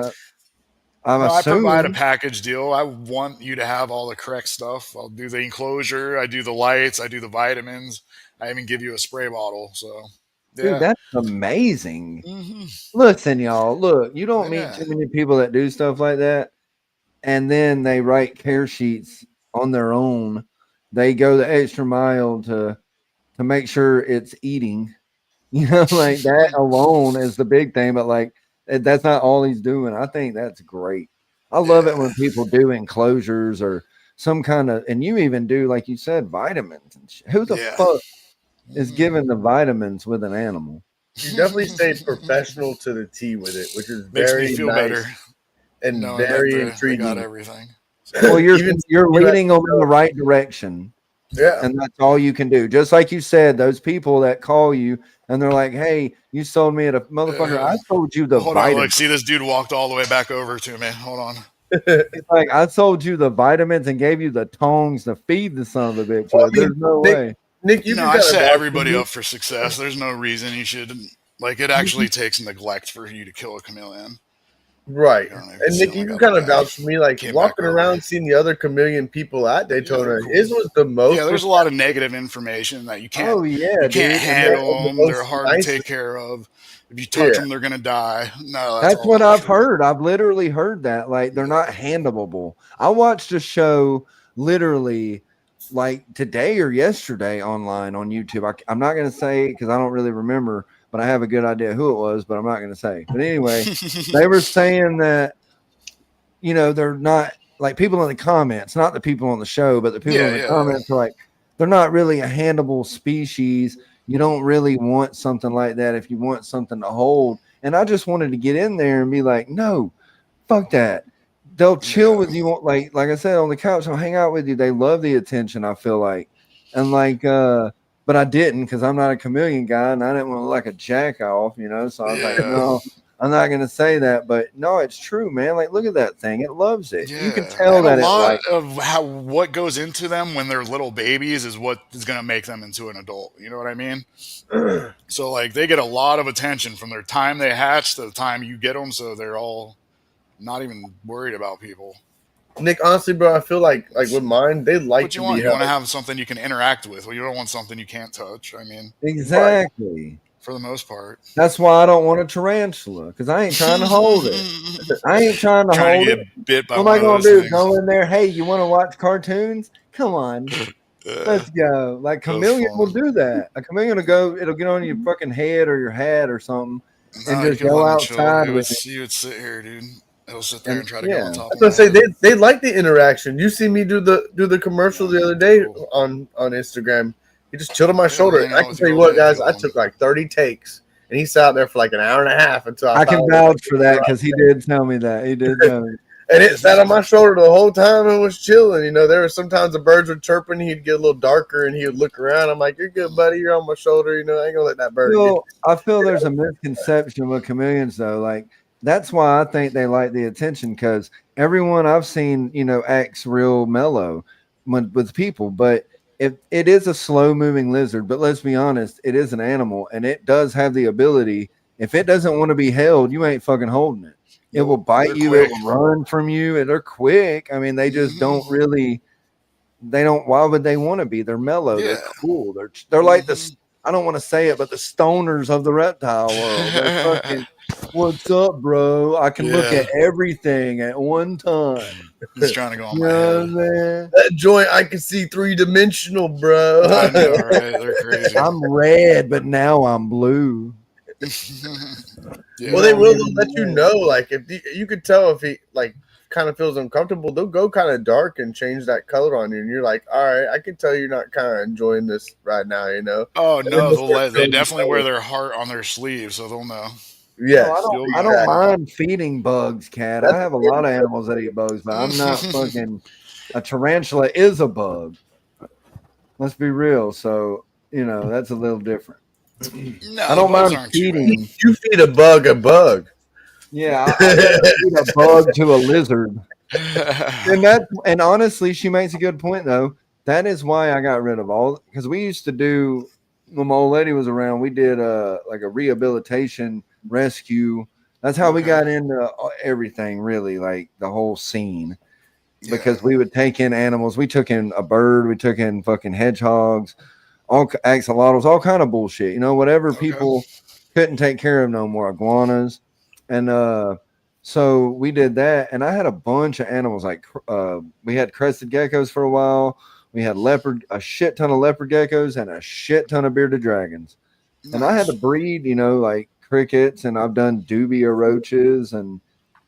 I provide a package deal. I want you to have all the correct stuff. I'll do the enclosure. I do the lights. I do the vitamins. I even give you a spray bottle. So. Dude, that's amazing. Listen, y'all, look, you don't meet too many people that do stuff like that. And then they write care sheets on their own. They go the extra mile to make sure it's eating. Like that alone is the big thing. But like, that's not all he's doing. I think that's great. I love it when people do enclosures or some kind of, and you even do, like you said, vitamins and shit. Who the fuck is given the vitamins with an animal? You definitely stay professional to the T with it, which is makes very me feel nice better and very intriguing. Got everything. Well, you're leading them in the right direction. Yeah, and that's all you can do. Just like you said, those people that call you and they're like, "Hey, you sold me at a motherfucker. I sold you the vitamins." On, look, see this dude walked all the way back over to me. Hold on. It's like I sold you the vitamins and gave you the tongs to feed the son of a bitch. Well, there's no way. Nick, I set everybody up for success. There's no reason you should. Like, it actually takes neglect for you to kill a chameleon. Right. And Nick, you can kind of vouch for me, like walking around seeing the other chameleon people at Daytona. His was the most. Yeah, there's a lot of negative information that you can't. Oh yeah, you can't handle them. They're hard to take care of. If you touch them, they're gonna die. No, that's what I've heard. I've literally heard that. Like they're not handleable. I watched a show literally like today or yesterday online on YouTube. I'm not gonna say because I don't really remember. But I have a good idea who it was, but I'm not going to say. But anyway, they were saying that, they're not like people in the comments, not the people on the show, but the people in the comments are like, they're not really a handleable species. You don't really want something like that if you want something to hold. And I just wanted to get in there and be like, no, fuck that. They'll chill with you. Like I said, on the couch, they'll hang out with you. They love the attention, I feel like. And but I didn't because I'm not a chameleon guy and I didn't want to look like a jack off, So I was like, no, I'm not going to say that. But no, it's true, man. Like, look at that thing. It loves it. Yeah. You can tell that a lot of what goes into them when they're little babies is what is going to make them into an adult. You know what I mean? So, like, they get a lot of attention from their time they hatch to the time you get them. So they're all not even worried about people. Nick, honestly, bro, I feel like with mine, they like What to you want? be You want to held. have something you can interact with. Well, you don't want something you can't touch. I mean, Exactly. for the most part. That's why I don't want a tarantula, because I ain't trying to hold it. I ain't trying to Trying hold to it. get bit by What am one I of gonna those do? things. Go in there? Hey, you want to watch cartoons? Come on, let's go. Like That's chameleon will fun. do that. A chameleon will go. It'll get on your fucking head or your hat or something, and No, you just can let go him chill. outside with it. He would sit here, dude. He'll sit there And and try to get on yeah, top I of was my gonna say head. they like the interaction. You see me do the commercial the other day Cool. on Instagram. He just chilled on my Yeah, shoulder. hang And I out can with tell you you all what, day if guys, you I want. took like 30 takes, and he sat there for like an hour and a half until I can finally vouch for that because he did tell me that. He did tell me. and it sat on my shoulder the whole time and was chilling. You know, there were sometimes the birds were chirping. He'd get a little darker and he would look around. I'm like, "You're good, buddy. You're on my shoulder. You know, I ain't gonna let that bird get you." I feel there's a misconception with chameleons though. Like that's why I think they like the attention because everyone I've seen, acts real mellow with people. But if it is a slow moving lizard, but let's be honest, it is an animal and it does have the ability. If it doesn't want to be held, you ain't fucking holding it. It will bite They're you. quick. It will run from you. And they're quick. I mean, they just don't really. They don't. Why would they want to be? They're mellow. Yeah. They're cool. They're like the. I don't want to say it, but the stoners of the reptile world. They're fucking. What's up, bro? I can look at everything at one time. He's trying to go on You my know what head. I'm saying? That joint, I can see 3-dimensional, bro. I know, right? They're crazy. I'm red, but now I'm blue. Yeah. Well, they will Even let you red. know. Like if you could tell if he like kind of feels uncomfortable, they'll go kind of dark and change that color on you, and you're like, all right, I can tell you're not kind of enjoying this right now, you know. Oh And then no, they'll start they showing you definitely wear colors. their heart on their sleeve, so they'll know. Yes, You'll I know. don't exactly. mind feeding bugs, cat. I That's have a lot of animals that eat bugs, but I'm not fucking. A tarantula is a bug. Let's be real. So that's a little different. No, I don't bugs mind aren't too bad. feeding. You feed a bug a bug. Yeah, I'd rather feed a bug to a lizard. And honestly, she makes a good point though. That is why I got rid of all because we used to do when my old lady was around. We did like a rehabilitation rescue. That's how we got into everything, really, like the whole scene. Because we would take in animals. We took in a bird. We took in fucking hedgehogs, all axolotls, all kind of bullshit. Whatever people couldn't take care of no more, iguanas, and so we did that. And I had a bunch of animals. Like we had crested geckos for a while. We had a shit ton of leopard geckos, and a shit ton of bearded dragons. Nice. And I had to breed, like crickets, and I've done dubia roaches, and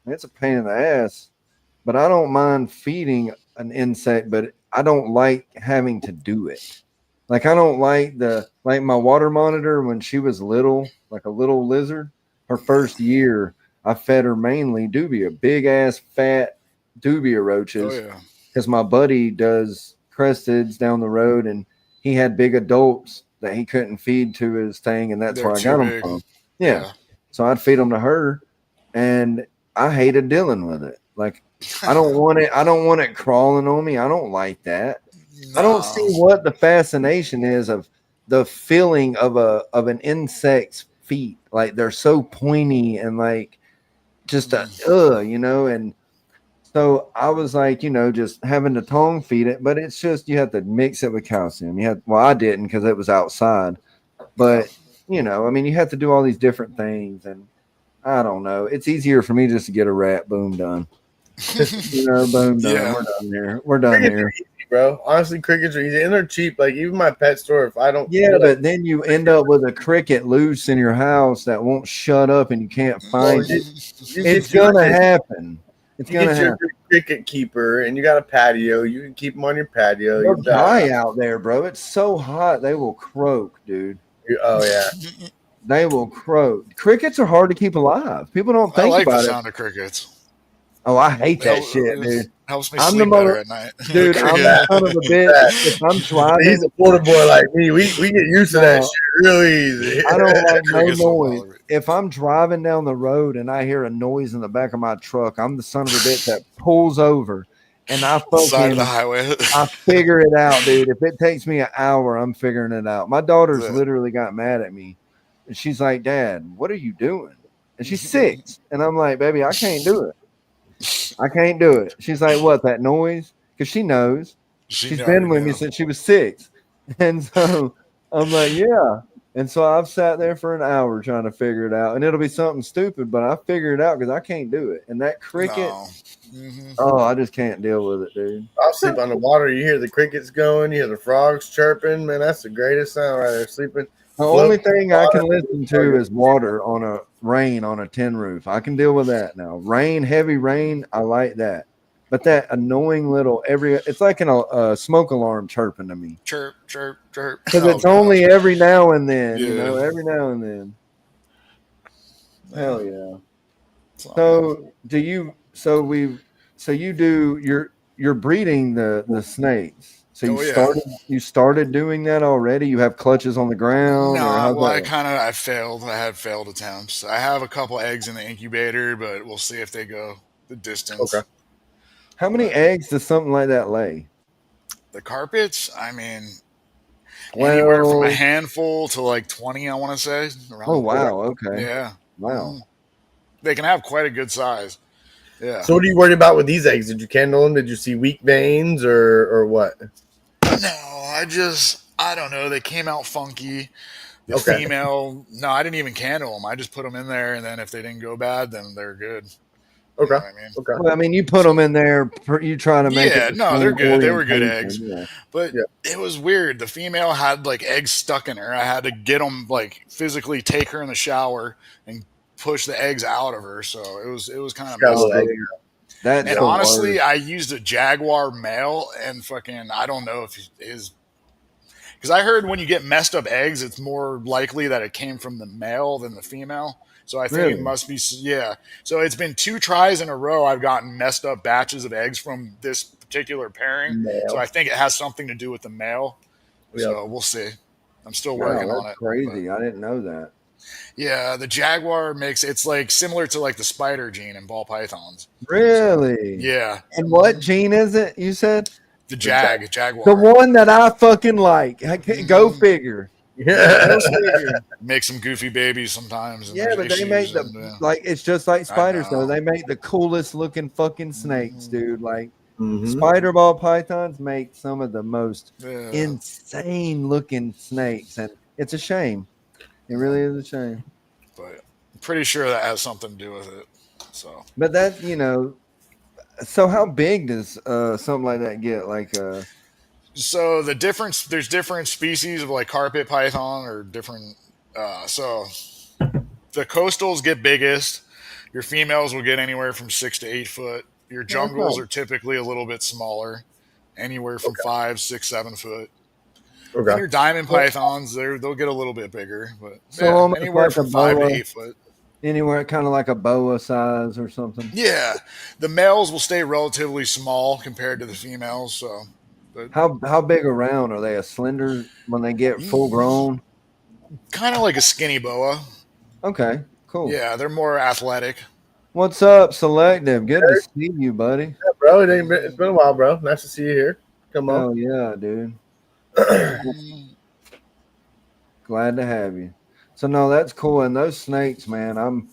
it's a pain in the ass. But I don't mind feeding an insect, but I don't like having to do it. Like I don't like my water monitor when she was little, like a little lizard. Her first year, I fed her mainly dubia, big ass fat dubia roaches. Oh yeah. Because my buddy does cresteds down the road, and he had big adults that he couldn't feed to his thing, and that's They're where I too got them big. from. Yeah. So I'd feed them to her, and I hated dealing with it. Like I don't want it. I don't want it crawling on me. I don't like that. I don't see what the fascination is of the feeling of an insect's feet. Like they're so pointy and like just and so I was like, just having to tongue feed it, but it's just you have to mix it with calcium. I didn't because it was outside, but I mean, you have to do all these different things, and I don't know. It's easier for me just to get a rat. Boom, done. Boom, done. Yeah. We're done here. We're done Crickets here. are easy, bro. Honestly, crickets are easy and they're cheap. Like even my pet store, if I don't, Yeah, but then you end up with a cricket loose in your house that won't shut up and you can't find it. It's gonna happen. It's you gonna get your happen. cricket keeper, and you got a patio. You can keep them on your patio. They'll die out there, bro. It's so hot they will croak, dude. Oh yeah. They will croak. Crickets are hard to keep alive. People don't think I like about the it. sound of crickets. Oh, I hate that shit, dude. Helps me I'm sleep the better at night. Dude, I'm the son of a bitch. If I'm driving, He's a border boy like me. We get used to that shit real easy. I don't like no Crickets don't noise. bother me. If I'm driving down the road and I hear a noise in the back of my truck, I'm the son of a bitch that pulls over and I Side of the fucking highway. I figure it out, dude. If it takes me an hour, I'm figuring it out. My daughter's literally got mad at me. And she's like, Dad, what are you doing? And she's 6. And I'm like, baby, I can't do it. I can't do it. She's like, what, that noise? Because she knows. She's been with me since she was 6. And so I'm like, yeah. And so I've sat there for an hour trying to figure it out. And it'll be something stupid, but I figure it out because I can't do it. And that cricket, oh, I just can't deal with it, dude. I'll sleep on the water. You hear the crickets going, you hear the frogs chirping. Man, that's the greatest sound right there. Sleeping. The only thing I can listen to is water on a rain on a tin roof. I can deal with that now. Rain, heavy rain, I like that. But that annoying little it's like a smoke alarm chirping to me. Chirp, chirp, chirp. Because it's only every now and then, you know, every now and then. Hell yeah. So you do you're breeding the snakes. So you started doing that already? You have clutches on the ground? No, well, I failed. I had failed attempts. I have a couple eggs in the incubator, but we'll see if they go the distance. Okay. How many eggs does something like that lay? The carpets, I mean, anywhere from a handful to like 20, I want to say. Oh, wow. Okay. Yeah. Wow. They can have quite a good size. Yeah. So what are you worried about with these eggs? Did you candle them? Did you see weak veins or what? No, I don't know. They came out funky. The female, no, I didn't even candle them. I just put them in there, and then if they didn't go bad, then they're good. Okay. You know what I mean? Okay. Well, I mean, you put them in there. You try to make it. Yeah, no, they're good. They were good eggs. But it was weird. The female had like eggs stuck in her. I had to get them, like physically take her in the shower and push the eggs out of her. So it was kind of messy. And honestly, I used a jaguar male, and fucking, I don't know if because I heard when you get messed up eggs, it's more likely that it came from the male than the female. So I think it must be, yeah. So it's been 2 tries in a row I've gotten messed up batches of eggs from this particular pairing. So I think it has something to do with the male. So we'll see. I'm still working on it. Crazy. I didn't know that. Yeah, the jaguar it's like similar to like the spider gene in ball pythons. Really? So, yeah. And what gene is it, you said? The jaguar. The one that I fucking like. Go figure. Yeah. Make some goofy babies sometimes. Yeah, but they make it's just like spiders though. They make the coolest looking fucking snakes, dude. Like spider ball pythons make some of the most insane looking snakes, and it's a shame. It really is a shame. But I'm pretty sure that has something to do with it. So, but that so how big does something like that get? Like so there's different species of like carpet python or different. So the coastals get biggest. Your females will get anywhere from 6 to 8 foot. Your jungles are typically a little bit smaller, anywhere from 5, 6, 7 foot. Okay. And your diamond pythons, they'll get a little bit bigger, but anywhere from 5 to 8 foot. Anywhere kind of like a boa size or something. Yeah, the males will stay relatively small compared to the females. So, but how big around are they? A slender when they get full grown? Kind of like a skinny boa. Okay, cool. Yeah, they're more athletic. What's up, Selective? Good to see you, buddy. Yeah, bro. It's been a while, bro. Nice to see you here. Come on. Oh yeah, dude. Glad to have you. So no, that's cool. And those snakes, man,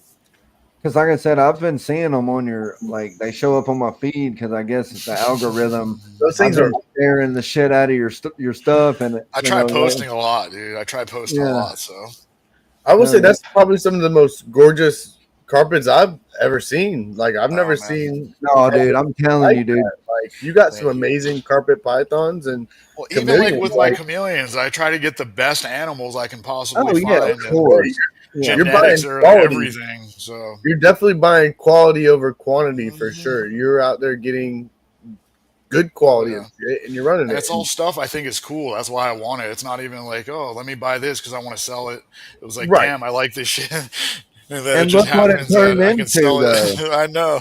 because like I said, I've been seeing them on your, like, they show up on my feed because I guess it's the algorithm. Those things are scaring the shit out of your stuff. And I try posting a lot, dude. I try posting a lot. So I will say that's probably some of the most gorgeous carpets I've ever seen. Like I've never seen. No, dude, I'm telling you, dude. Like you got some amazing carpet pythons and even like with my chameleons, I try to get the best animals I can possibly find. Of course. You're buying quality. Everything. So you're definitely buying quality over quantity for sure. You're out there getting good quality of shit and you're running it. It's all stuff I think is cool. That's why I want it. It's not even like, oh, let me buy this because I want to sell it. It was like, damn, I like this shit. And look what it turned into, though. I know.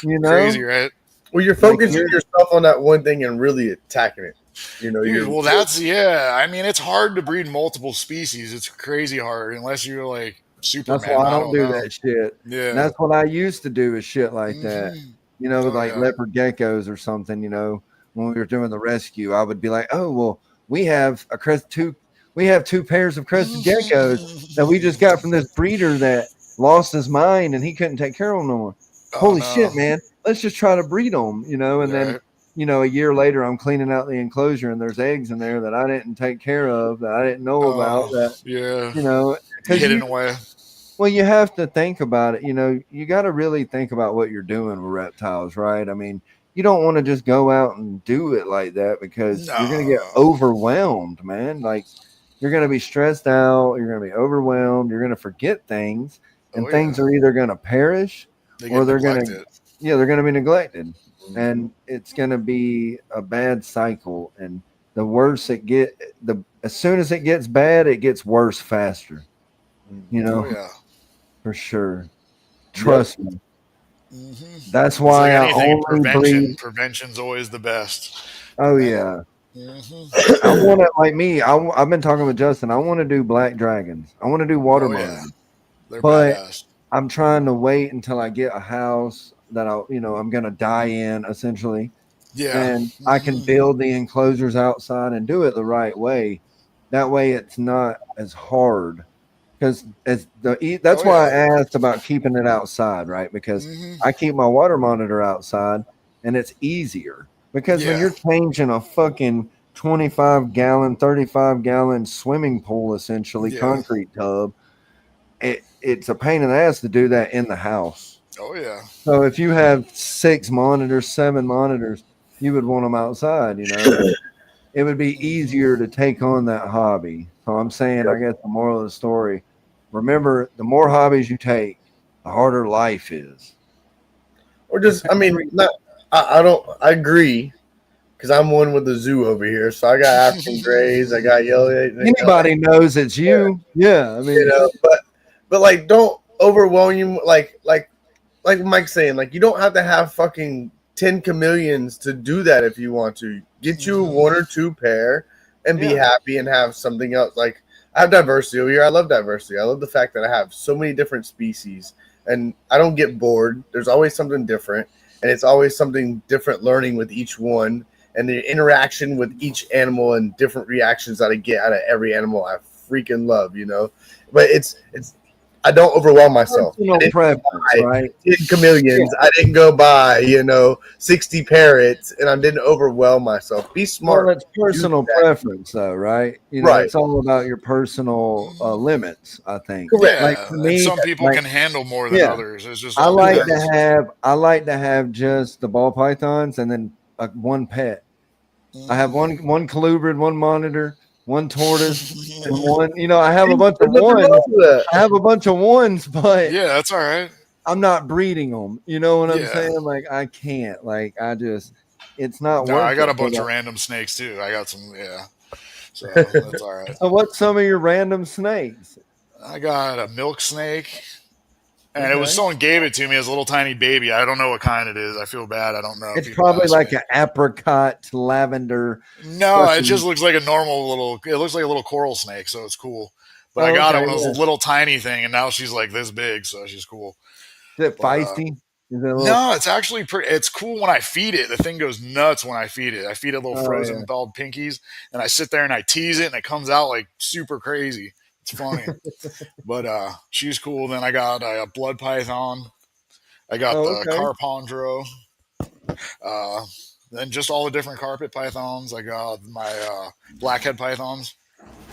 You know? Crazy, right? Well, you're focusing yourself on that one thing and really attacking it. You know, well, that's I mean, it's hard to breed multiple species. It's crazy hard unless you're like Superman. That's why I don't do that shit. Yeah, and that's what I used to do is shit like that. You know, with like leopard geckos or something. You know, when we were doing the rescue, I would be like, oh well, we have two pairs of crested geckos that we just got from this breeder that lost his mind and he couldn't take care of them no more. holy no. shit, man, let's just try to breed them, and then, Right. a year later I'm cleaning out the enclosure and there's eggs in there that I didn't take care of, that I didn't know about, that, Yeah. because Hidden away. well, you have to think about it. You got to really think about what you're doing with reptiles, right? I mean, you don't want to just go out and do it like that because you're going to get No. overwhelmed, man. Like, you're going to be stressed out, you're going to be overwhelmed, you're going to forget things, and Oh, things yeah. are either going to perish They or get they're going to, neglected. they're going to be neglected, and it's going to be a bad cycle. And the worse it as soon as it gets bad, it gets worse faster. Oh, yeah. For sure. Trust me. hmm That's It's like why I anything in only prevention. breed. Prevention's always the best. Oh And, yeah. mhm. I want to, like me. I've been talking with Justin. I want to do black dragons. I want to do Oh, yeah. watermelon, They're but badass. I'm trying to wait until I get a house that I'm gonna die in essentially, Yeah. and I can build the enclosures outside and do it the right way. That way, it's not as hard. Because that's Oh, why yeah. I asked about keeping it outside, right? Because I keep my water monitor outside, and it's easier. Because when Yeah. you're changing a fucking 25-gallon, 35-gallon swimming pool, essentially Yeah. concrete tub, it's a pain in the ass to do that in the house. Oh, yeah. So if you have 6 monitors, 7 monitors, you would want them outside. It would be easier to take on that hobby. So I'm saying, I guess the moral of the story, remember, the more hobbies you take, the harder life is. Or just, I mean, not. I agree because I'm one with the zoo over here. So I got African grays, I got yellow. Anybody knows it's you. Yeah, I mean, But like, don't overwhelm you. Like Mike's saying, like, you don't have to have fucking 10 chameleons to do that if you want to. Get you one or two pair and be happy and have something else. Like, I have diversity over here. I love diversity. I love the fact that I have so many different species and I don't get bored. There's always something different, and it's always something different learning with each one, and the interaction with each animal and different reactions that I get out of every animal I freaking love, But it's I don't overwhelm myself. personal preference, right? 10 chameleons. I didn't go buy, 60 parrots, and I didn't overwhelm myself. Be smart. Well, it's personal preference, though, right? Right. It's all about your personal limits, I think. Correct. Yeah. Like for me, and some people like, can handle more than yeah. others. It's just I all like depends. I like to have just the ball pythons and then one pet. I have one colubrid, one monitor, one tortoise, and one. I have a bunch of There's nothing ones. wrong with that. I have a bunch of ones, but Yeah, that's all right. I'm not breeding them. You know what I'm Yeah. saying? Like I can't. Like it's not No, worth I got it a bunch for of that. random snakes too. I got some, yeah. So that's all right. So what's some of your random snakes? I got a milk snake, and it was Okay. someone gave it to me as a little tiny baby. I don't know what kind it is. I feel bad. I don't know. It's People probably ask like me. an apricot lavender. No, it fucking- just looks like a normal little. It looks like a little coral snake, so it's cool. But I Oh, got it okay, when it was yeah. a little tiny thing, and now she's like this big, so she's cool. Is it But, feisty? Is it a little? No, it's actually pretty. It's cool when I feed it. The thing goes nuts when I feed it. I feed it little Oh, frozen yeah. belled pinkies, and I sit there and I tease it, and it comes out like super crazy. It's funny, but she's cool. Then I got a blood python. I got the okay. carpondro. Then just all the different carpet pythons. I got my blackhead pythons.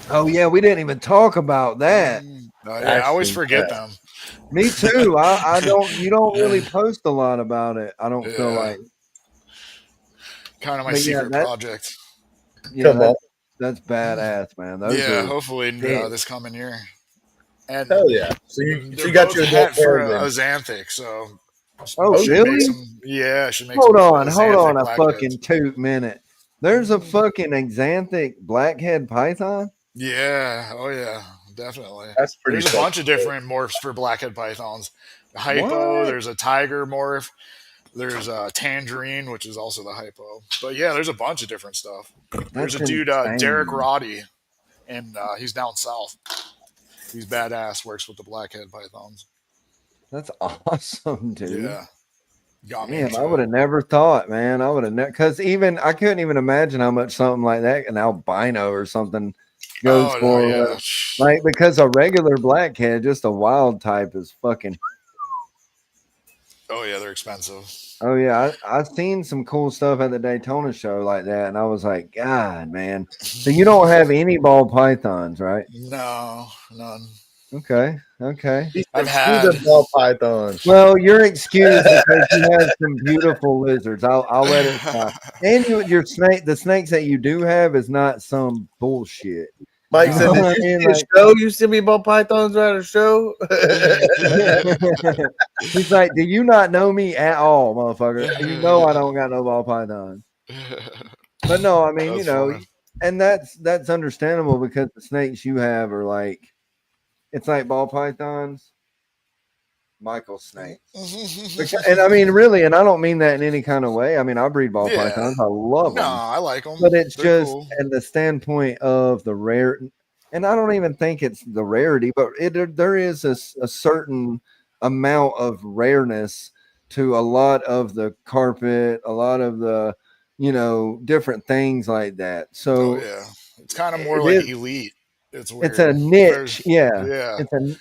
Oh yeah, we didn't even talk about that. Yeah, I always forget them. Me too. I don't. You don't really post a lot about it. I don't feel Yeah. like. Kind of my But yeah, secret project. Yeah, Come on. that's badass, man. Those Yeah, are hopefully big. this coming year. And Hell yeah. So they're you got both your het adult for pair then. a xanthic, so Oh, should really? make some, yeah, should make Hold some on xanthic a blackheads. fucking 2 minute. There's a fucking xanthic blackhead python. Yeah, oh yeah, definitely. That's pretty There's a bunch of fucking different morphs for blackhead pythons. Hypo, What? there's a tiger morph, there's a tangerine, which is also the hypo. But yeah, there's a bunch of different stuff. There's That's a dude, insane. Derek Roddy, and he's down south. He's badass, works with the blackhead pythons. That's awesome, dude. Yeah. Got me Damn, into I would have never thought, man. I would have because even I couldn't even imagine how much something like that, an albino or something, goes Oh, for. no, yeah. Like because a regular blackhead, just a wild type, is fucking. Oh yeah, they're expensive. Oh yeah, I've seen some cool stuff at the Daytona show like that, and I was like, God, man. So you don't have any ball pythons, right? No, none. Okay, okay. He I've said, "Screw the had. ball python." Well, you're excused because you have some beautiful lizards. I'll let it slide. And your snake, the snakes that you do have is not some bullshit. Mike You said, know "Did what I you mean? see a Like, show? You see me ball pythons at a show?" he's like, do you not know me at all, motherfucker? You know I don't got no ball pythons. But no, I mean, That's funny. and that's understandable because the snakes you have are like, it's like ball pythons, Michael snakes. And I mean, really, and I don't mean that in any kind of way. I mean, I breed ball Yeah. pythons. I love No, them. I like them. But it's They're just cool. in the standpoint of the rare, and I don't even think it's the rarity, but there is a certain amount of rareness to a lot of the carpet, a lot of the, different things like that. Oh So yeah, it's kind of more it like is. elite. It's It's weird. a niche, There's yeah. yeah.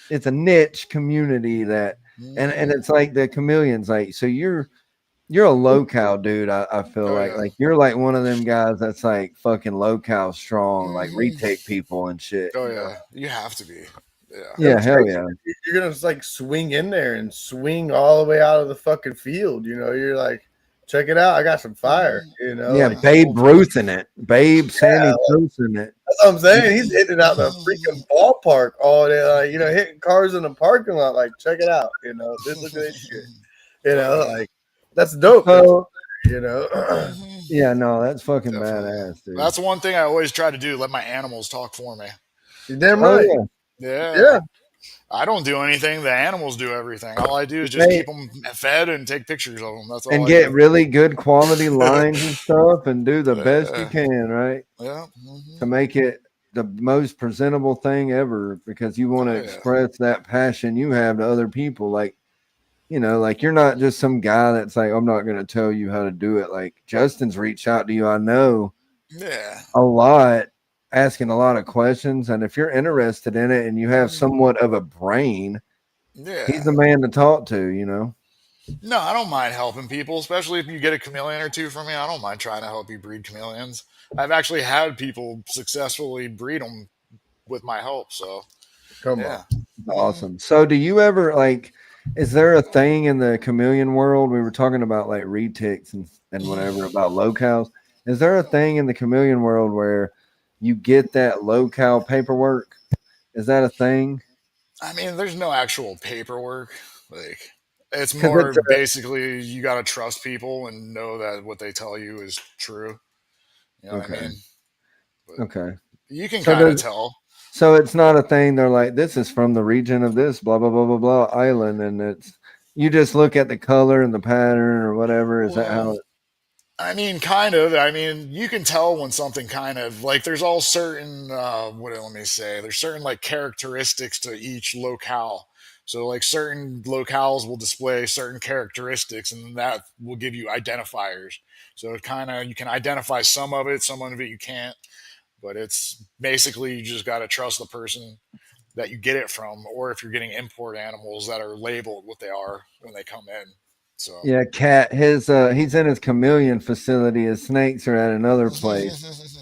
It's a niche community that, and it's like the chameleons, like so you're a low-cal dude. I feel Oh like yeah. like you're like one of them guys that's like fucking low-cal strong, like Mhm. retake people and shit. Oh yeah, you have to be. Yeah. Yeah, hell yeah. You're gonna like swing in there and swing all the way out of the fucking field. You're like, check it out. I got some fire. Yeah, Like Babe Ruth in it. Babe Sammy Ruth in it. that's what I'm saying. He's hitting it out the freaking ballpark all day. Like, hitting cars in the parking lot. Like, check it out. Just look at this shit. Like that's dope. So You know. yeah, no, that's fucking Definitely. badass, dude. That's one thing I always try to do. Let my animals talk for me. You're damn Oh right. yeah. Yeah. I don't do anything. The animals do everything. All I do is just Hey. keep them fed and take pictures of them. That's all. And I get do. really good quality lines and stuff and do the best you can, right? Yeah. To make it the most presentable thing ever because you want to express that passion you have to other people. Like, like you're not just some guy that's like, I'm not going to tell you how to do it. Like Justin's reached out to you, I know, a lot, asking a lot of questions. And if you're interested in it and you have somewhat of a brain, he's the man to talk to. No, I don't mind helping people, especially if you get a chameleon or two from me. I don't mind trying to help you breed chameleons. I've actually had people successfully breed them with my help. So, come on, awesome. So, do you ever like? Is there a thing in the chameleon world? We were talking about like retics and whatever about locales. Is there a thing in the chameleon world where you get that locale paperwork? Is that a thing? I mean, there's no actual paperwork. Like, it's more basically you got to trust people and know that what they tell you is true. You know what I mean? But okay. You can kind of tell. So it's not a thing. They're like, this is from the region of this blah blah blah blah blah island, and it's you just look at the color and the pattern or whatever. Is that how? I mean, kind of. I mean, you can tell when something kind of like there's all certain let me say there's certain like characteristics to each locale. So like certain locales will display certain characteristics, and that will give you identifiers. So it kind of you can identify some of it you can't. But it's basically you just got to trust the person that you get it from, or if you're getting import animals that are labeled what they are when they come in. So yeah, Cat, he's in his chameleon facility. His snakes are at another place.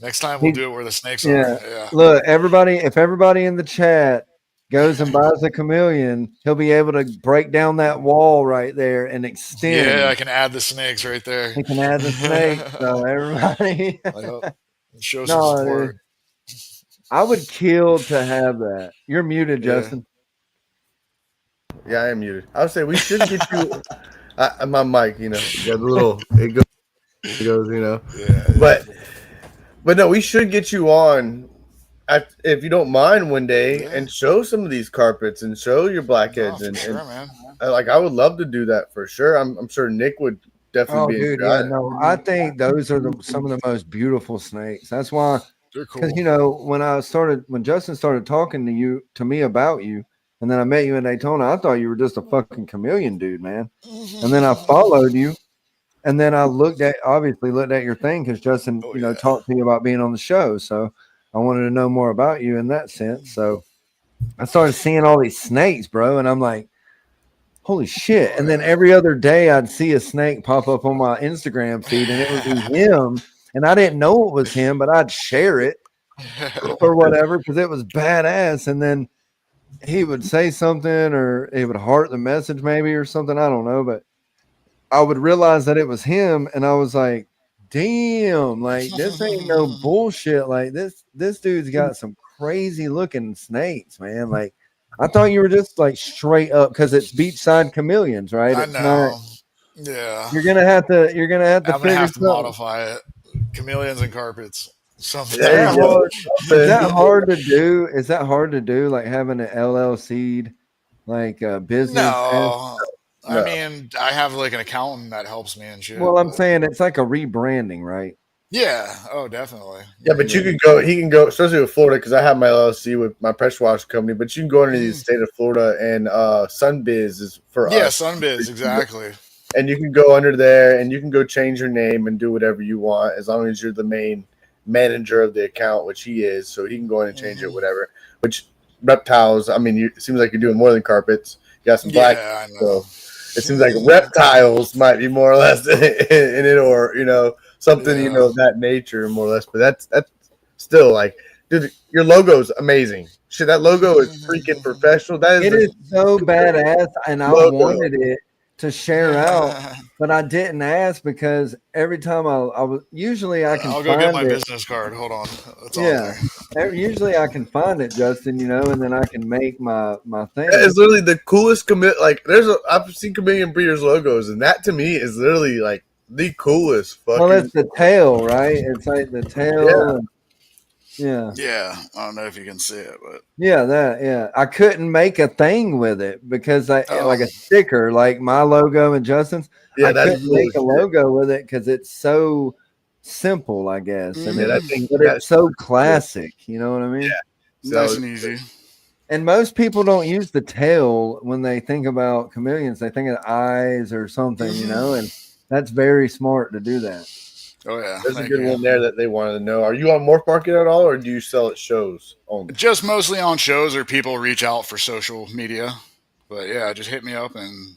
Next time we'll do it where the snakes are. Yeah. Look, if everybody in the chat goes and buys a chameleon, he'll be able to break down that wall right there and extend. Yeah, I can add the snakes right there. He can add the snakes. So everybody show some support. Dude. I would kill to have that. You're muted, Justin. Yeah, I am muted. I would say we should get you my mic, got a little it goes, but no, we should get you on if you don't mind one day and show some of these carpets and show your blackheads man. I would love to do that for sure. I'm sure Nick would definitely be. Dude, I think those are some of the most beautiful snakes. That's why, they're cool. Because when Justin started talking to me about you, and then I met you in Daytona, I thought you were just a fucking chameleon dude, man. And then I followed you, and then I looked at your thing because Justin, talked to you about being on the show. So I wanted to know more about you in that sense. So I started seeing all these snakes, bro, and I'm like, holy shit. And then every other day I'd see a snake pop up on my Instagram feed and it would be him. And I didn't know it was him, but I'd share it or whatever because it was badass. And then he would say something or he would heart the message maybe or something. I don't know, but I would realize that it was him. And I was like, damn, like this ain't no bullshit. Like this dude's got some crazy looking snakes, man. Like I thought you were just like straight up because it's beachside chameleons, right? I It's know. not. Yeah. You're gonna have to I'm gonna figure have to something. modify it. Chameleons and carpets. Something. Is that hard to do? Is that hard to do? Like having an LLC, like business? No. I mean, I have like an accountant that helps me and shit. Well, I'm saying it's like a rebranding, right? Yeah. Oh, definitely. Yeah, but you can go. He can go, especially with Florida, because I have my LLC with my pressure wash company. But you can go into the state of Florida, and Sunbiz is for us. Yeah, Sunbiz, exactly. And you can go under there, and you can go change your name and do whatever you want, as long as you're the main manager of the account, which he is. So he can go in and change it, whatever. Which reptiles? I mean, it seems like you're doing more than carpets. You got some black. Yeah, I know. So it seems like reptiles might be more or less in it, or something of that nature, more or less. But that's still like, dude, your logo's amazing. Shit, that logo is freaking professional. It is so badass, and I wanted it to share out, but I didn't ask because every time I was usually I can. I'll go get my business card. Hold on. Usually I can find it, Justin. And then I can make my thing. It's literally the coolest Like I've seen chameleon breeders logos, and that to me is literally like the coolest. Well, it's the tail, right? It's like the tail. Yeah. Yeah. I don't know if you can see it, but I couldn't make a thing with it because like a sticker, like my logo and Justin's. I couldn't make a logo with it because it's so simple, I guess. And I think it's so classic. You know what I mean? Yeah. Nice and easy. And most people don't use the tail when they think about chameleons. They think of eyes or something, and that's very smart to do that. Oh, yeah. There's a good one there that they wanted to know. Are you on Morph Market at all, or do you sell at shows only? Just mostly on shows, or people reach out for social media. But, yeah, just hit me up. And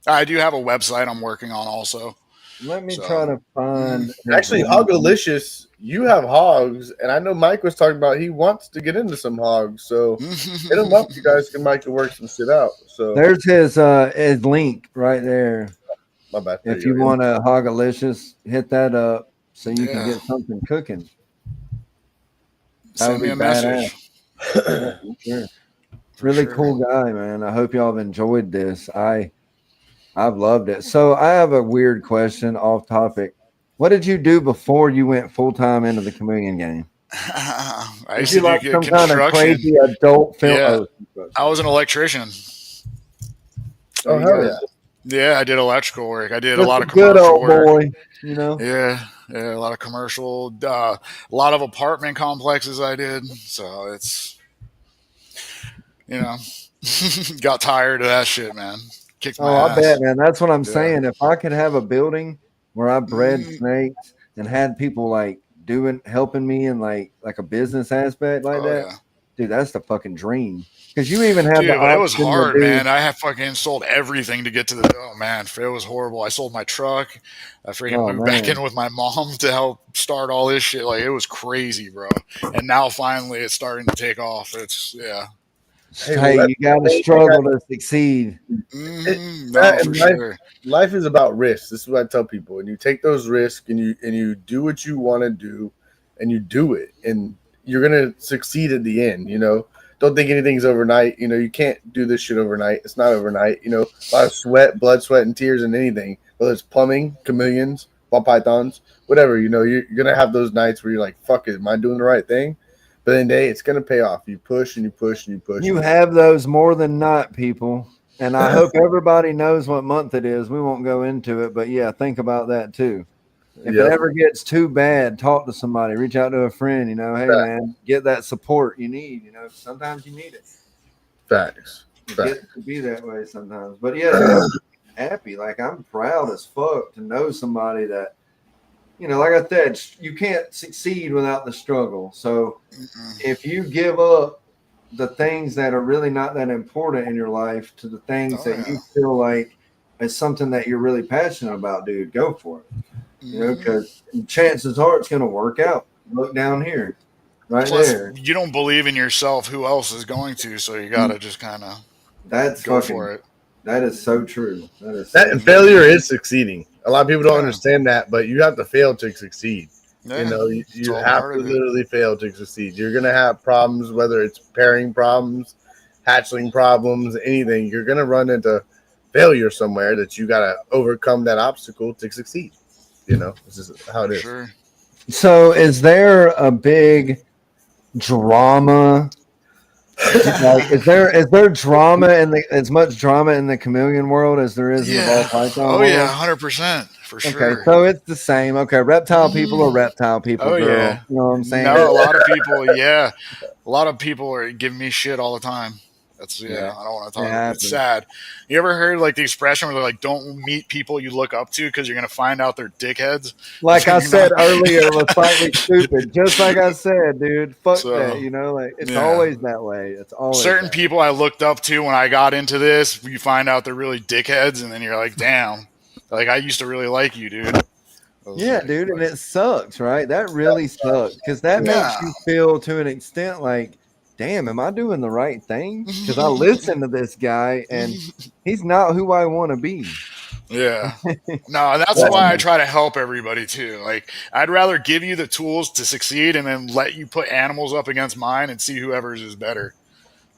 I do have a website I'm working on also. Let me try to find. Actually, Hogalicious, you have hogs. And I know Mike was talking about he wants to get into some hogs. So hit him up. You guys can make it work some shit out. So there's his link right there. My bad. If you want a Hogalicious, hit that up so you can get something cooking. Send me a message. Sure. Really cool guy, man. I hope y'all have enjoyed this. I've loved it. So I have a weird question off topic. What did you do before you went full time into the chameleon game? I used to do some kind of crazy adult film? Yeah. I was an electrician. Oh hell yeah! Yeah, I did electrical work. I did a lot of commercial good old work. Boy, Yeah, a lot of commercial, a lot of apartment complexes I did. So it's, got tired of that shit, man. Kicked my ass. I bet, man. That's what I'm saying. If I could have a building where I bred snakes and had people like helping me in like a business aspect like that, dude, that's the fucking dream. Because you even have but it was hard, man. I have fucking sold everything to get to the. Oh man, it was horrible. I sold my truck. I freaking moved back in with my mom to help start all this shit. Like it was crazy, bro. And now finally, it's starting to take off. It's Hey, you got to struggle to succeed. Sure. Life is about risks. This is what I tell people. And you take those risks, and you do what you want to do, and you do it, and you're gonna succeed at the end. Don't think anything's overnight. You can't do this shit overnight. It's not overnight. A lot of sweat, blood, sweat, and tears, and anything. Whether it's plumbing, chameleons, ball pythons, whatever. You're gonna have those nights where you're like, "Fuck it, am I doing the right thing?" But in the day, it's gonna pay off. You push and you push and you push. You have those more than not, people. And I hope everybody knows what month it is. We won't go into it, but yeah, think about that too. If it ever gets too bad, talk to somebody, reach out to a friend, hey man, get that support you need. Sometimes you need it. Facts. Get to be that way sometimes. But yeah, I'm happy. Like I'm proud as fuck to know somebody that, like I said, you can't succeed without the struggle. So if you give up the things that are really not that important in your life to the things that you feel like is something that you're really passionate about, dude, go for it. You know, because chances are it's going to work out. Look down here, right Plus, there. you don't believe in yourself. Who else is going to? So you got to just kind of That's go fucking. for it. That is so true. That is That so and true. failure is succeeding. A lot of people don't Yeah. understand that, but you have to fail to succeed. Yeah, You know, it's you all have part to of it. literally fail to succeed. You're gonna have problems, whether it's pairing problems, hatchling problems, anything. You're gonna run into failure somewhere that you gotta overcome that obstacle to succeed. You know, this is how it is. Sure. So, is there a big drama? Like, is there drama in the as much drama in the chameleon world as there is in the ball Yeah. python Oh world? yeah, 100% for Okay, sure. so it's the same. Okay, reptile people are reptile people, Oh girl. yeah. You know what I'm saying? No, a lot of people. Yeah, a lot of people are giving me shit all the time. That's Yeah, I don't want to it talk. happens. It's sad. You ever heard like the expression where they're like, "Don't meet people you look up to because you're gonna find out they're dickheads." Like I You're said not- earlier, it was slightly stupid. Just like I said, dude. Fuck So, that. You know, like it's yeah. always that way. It's always Certain that people I looked up to when I got into this, you find out they're really dickheads, and then you're like, "Damn." Like I used to really like you, dude. Yeah, dude, and it sucks, right? That really sucks because that makes Yeah. you feel to an extent like, damn, am I doing the right thing? Because I listen to this guy and he's not who I want to be. Yeah. No, and that's why I try to help everybody too. Like, I'd rather give you the tools to succeed and then let you put animals up against mine and see whoever's is better.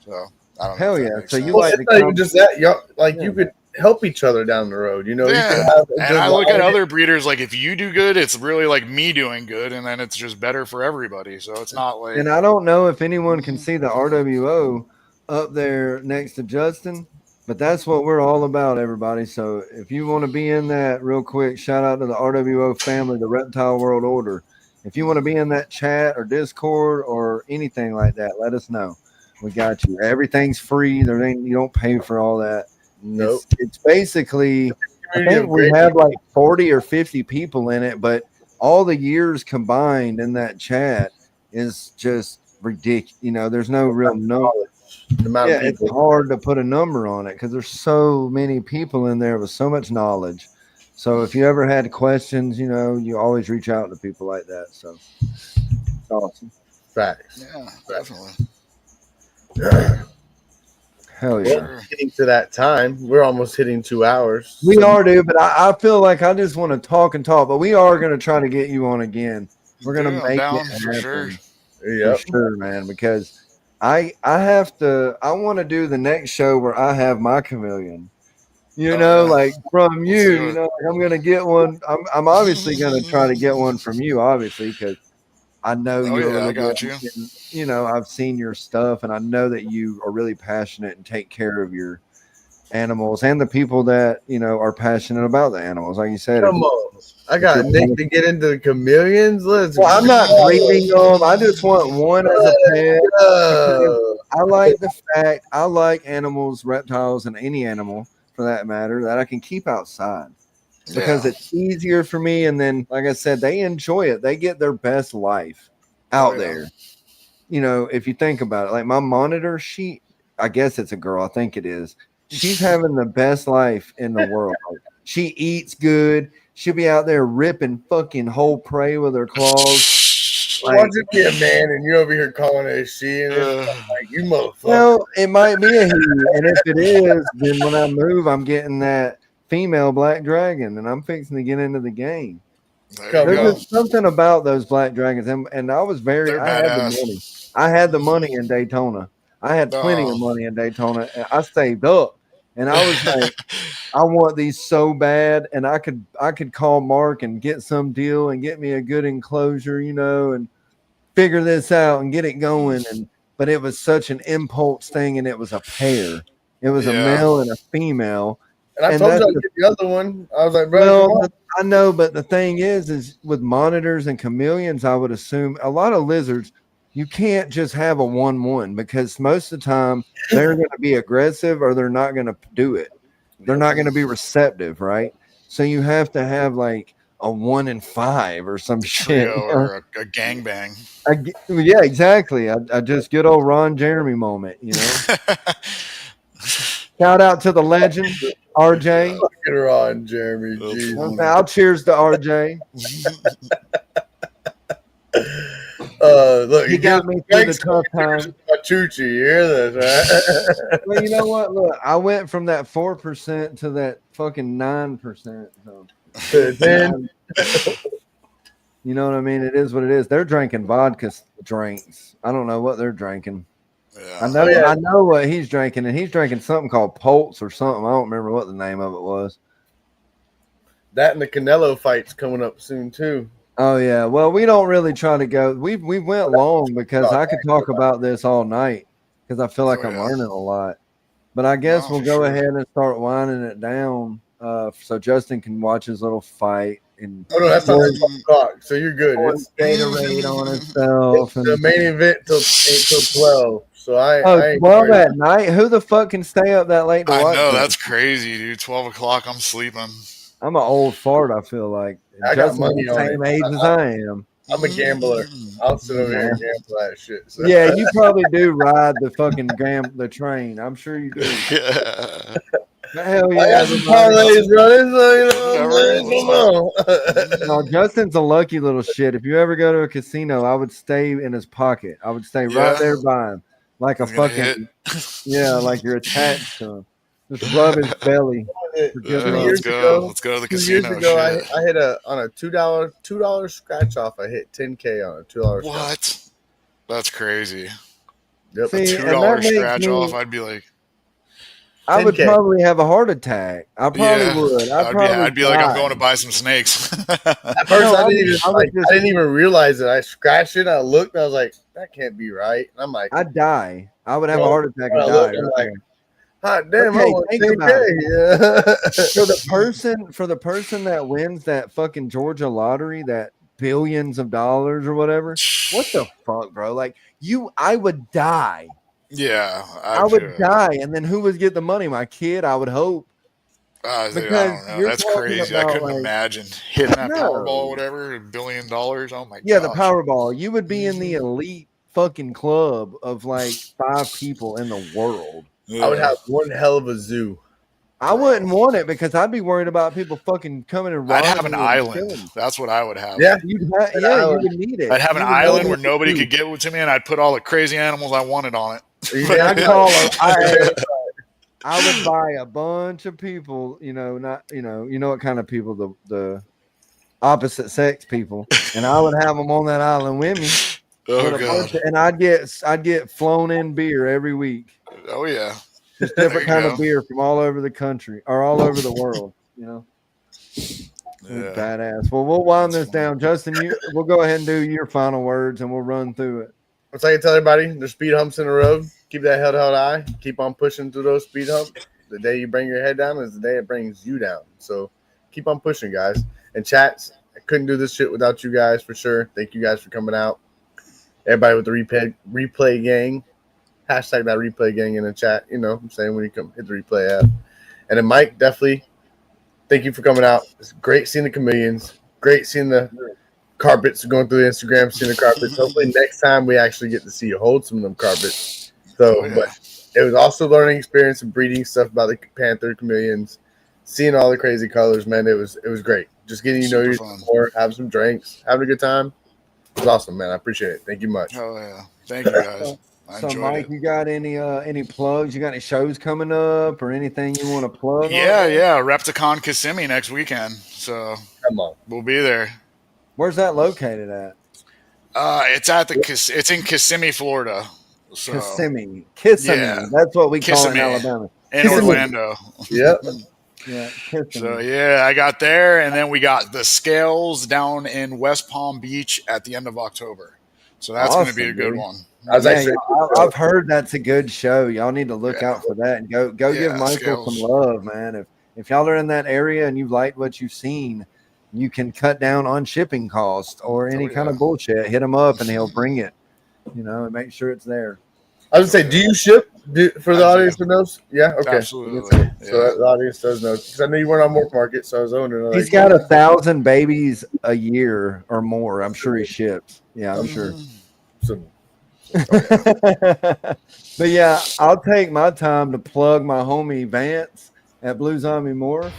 So, I don't know. Hell if that yeah. makes So sense. you Well, like it's the not even just that. Y'all, like Yeah. you could help each other down the road. You know, you could Yeah. have a And good I look at line. other breeders like if you do good, it's really like me doing good, and then it's just better for everybody. So it's not like And I don't know if anyone can see the R.W.O up there next to Justin, but that's what we're all about, everybody. So if you want to be in that real quick, shout out to the R.W.O family, the Reptile World Order. If you want to be in that chat or Discord or anything like that, let us know. We got you. Everything's free. You don't pay for all that. Nope. It's basically I Community think of we great have like 40 or 50 people in it, but all the years combined in that chat is just ridiculous. You know, there's no real number. the amount Yeah, of it's people. hard to put a number on it because there's so many people in there with so much knowledge. So if you ever had questions, you know, you always reach out to people like that. So it's awesome. Facts. yeah, definitely. Hell yeah. Sure. Getting to that time, we're almost hitting 2 hours. We So are, dude, but I feel like I just want to talk and talk, but we are going to try to get you on again. We're going Dude, to I'm make down it for happen. sure. For Yep. sure, man, because I want to do the next show where I have my chameleon. You Oh, know, yeah. like from Let's you, do you it. know, like I'm gonna get one. I'm obviously gonna try to get one from you, obviously, because I know Oh you're yeah, I really got good. you. And, you know, I've seen your stuff, and I know that you are really passionate and take care of your animals and the people that you know are passionate about the animals. Like you said, Come on. I got Nick to get into the chameleons. Let's well, I'm not breeding them. I just want one as a pet. go. I like the fact I like animals, reptiles, and any animal for that matter that I can keep outside because Yeah. it's easier for me. And then, like I said, they enjoy it. They get their best life out Oh, yeah. there. You know, if you think about it, like my monitor, I guess it's a girl. I think it is. She's having the best life in the world. Like, she eats good. She'll be out there ripping fucking whole prey with her claws. Like, Watch it be a man and you're over here calling it a she and it's Uh, like you motherfucker. well, it might be a he, and if it is, then when I move, I'm getting that female black dragon, and I'm fixing to get into the game. there Come you There's go. just something about those black dragons, and I was They're I had the money. badass. I had the money in Daytona. I had plenty of Oh. money in Daytona. And I saved up, and I was like, I want these so bad, and I could call Mark and get some deal and get me a good enclosure, you know, and figure this out and get it going. But it was such an impulse thing, and it was a pair. It was a Yeah. male and a female. And I And told you that's I'd get the other one. I was like, bro, come Well, on. I know, but the thing is with monitors and chameleons, I would assume a lot of lizards, you can't just have a 1-1 because most of the time they're going to be aggressive or they're not going to do it. They're not going to be receptive, right? So you have to have like a 1 in 5 or some shit. Trio or a gangbang. Yeah, exactly. I just good old Ron Jeremy moment, you know. Shout out to the legend, RJ. Fucking Ron Jeremy. Jesus. I'll cheers to RJ. Look, He got me through the tough time. Chuchi, you hear this, right? Well, you know what? Look, I went from that 4% to that fucking 9%. So. Then, You know what I mean? It is what it is. They're drinking vodka drinks. I don't know what they're drinking. Yeah. I know what he's drinking, and he's drinking something called Pulse or something. I don't remember what the name of it was. that and the Canelo fight's coming up soon too. Oh yeah. Well, we don't really try to go. We went long because I could talk about this all night because I feel like I'm learning a lot. But I guess we'll go ahead and start winding it down so Justin can watch his little fight. And Oh no, that's not 12 o'clock, so you're good. It's Gatorade on himself. the main event till 12. So I ain't 12 at night. Who the fuck can stay up that late to I watch know that? that's crazy, dude. 12 o'clock, I'm sleeping. I'm an old fart. I feel like I got Justin's money the on same it. age as I am. I'm a gambler. I'll sit over here and gamble that shit. So. Yeah, you probably do ride the fucking the train. I'm sure you do. Yeah. Hell yeah! I got some parlays running, so you know. No, Justin's a lucky little shit. If you ever go to a casino, I would stay in his pocket. I would stay right there by him, like a fucking like you're attached to him. Just rub his belly. Let's go. Let's go to the 2 years casino. ago, I hit on a $2 scratch off. I hit $10K on a $2. What? That's crazy. Yep. See, a $2 scratch off, I'd be like, I would 10K. probably have a heart attack. I probably would. I'd be like, I'm going to buy some snakes. At first, I didn't even realize it. I scratched it. I looked. And I was like, that can't be right. And I'm like, I'd die. I would have a heart attack and looked, die. I'm like, hot damn! Okay, I want think 10K. about it. Yeah. For the person that wins that fucking Georgia lottery, that billions of dollars or whatever, what the fuck, bro? Like I would die. Yeah, I would die, and then who would get the money? My kid, I would hope. I don't Because know. you're That's talking crazy. I about, couldn't like- imagine hitting that No. Powerball or whatever, $1 billion. Oh my god. Yeah, the Powerball. You would be in the elite fucking club of like 5 people in the world. I would have one hell of a zoo. I wouldn't want it because I'd be worried about people fucking coming and robbing. I'd have an me and island. killing me. That's what I would have. Yeah. You would need it. I'd have an You would island know where what nobody to could do. get to me, and I'd put all the crazy animals I wanted on it. Yeah, I would buy a bunch of people, you know what kind of people, the opposite sex people, and I would have them on that island with me. Oh god. And I'd get flown in beer every week. Oh yeah. Just different kind of beer from all over the country or all over the world, you know. Yeah. Badass. Well, we'll wind this down. Justin, we'll go ahead and do your final words and we'll run through it. What's I can tell everybody? There's speed humps in the road. Keep that head held high. Keep on pushing through those speed humps. The day you bring your head down is the day it brings you down. So keep on pushing, guys. And chats, I couldn't do this shit without you guys for sure. Thank you guys for coming out. Everybody with the replay gang. Hashtag that replay gang in the chat. You know what I'm saying, when you come hit the replay app. And then Mike, definitely thank you for coming out. It's great seeing the chameleons. Great seeing the carpets going through the Instagram, seeing the carpets. Hopefully next time we actually get to see you hold some of them carpets. So, but it was also a learning experience of breeding stuff about the panther chameleons, seeing all the crazy colors, man. It was great. Just getting to know you more, have some drinks, having a good time. It was awesome, man. I appreciate it. Thank you much. Oh yeah. Thank you guys. So, Mike, you got any plugs? You got any shows coming up or anything you want to plug? Yeah. Repticon Kissimmee next weekend. So come on, we'll be there. Where's that located at? It's in Kissimmee, Florida. So, Kissimmee. Yeah. That's what we call it in Kissimmee. Alabama. In Orlando. Yep. Yeah. So I got there, and then we got the Scales down in West Palm Beach at the end of October. So that's going to be a good one. I've heard that's a good show. Y'all need to look out for that and go give Michael Scales. some love, man. If y'all are in that area and you like what you've seen, you can cut down on shipping costs or any kind of bullshit. Hit him up and he'll bring it, and make sure it's there. I would say, do you ship for the I do. audience that knows? Yeah, okay. Absolutely. So Yeah. that the audience does know. Because I know you weren't on Work Market, so I was wondering. He's got 1,000 babies a year or more. I'm sure he ships. Yeah, I'm sure. So, But yeah, I'll take my time to plug my homie Vance at Blue Zombie Morph.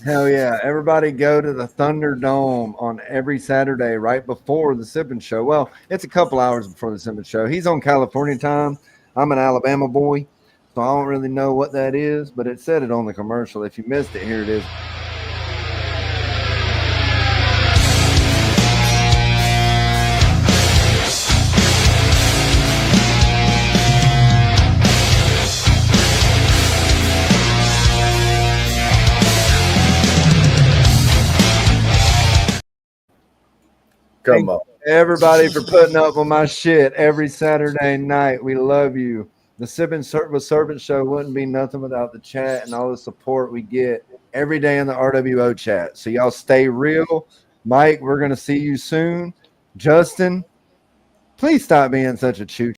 Hell yeah. Everybody go to the Thunderdome on every Saturday right before the Sippin Show. Well, it's a couple hours before the Sippin Show. He's on California time. I'm an Alabama boy, so I don't really know what that is, but it said it on the commercial. If you missed it, here it is. come on. Everybody for putting up with my shit every Saturday night. We love you. The Sippin with Serpent Show wouldn't be nothing without the chat and all the support we get every day in the R.W.O chat. So y'all stay real. Mike, we're going to see you soon. Justin, please stop being such a choo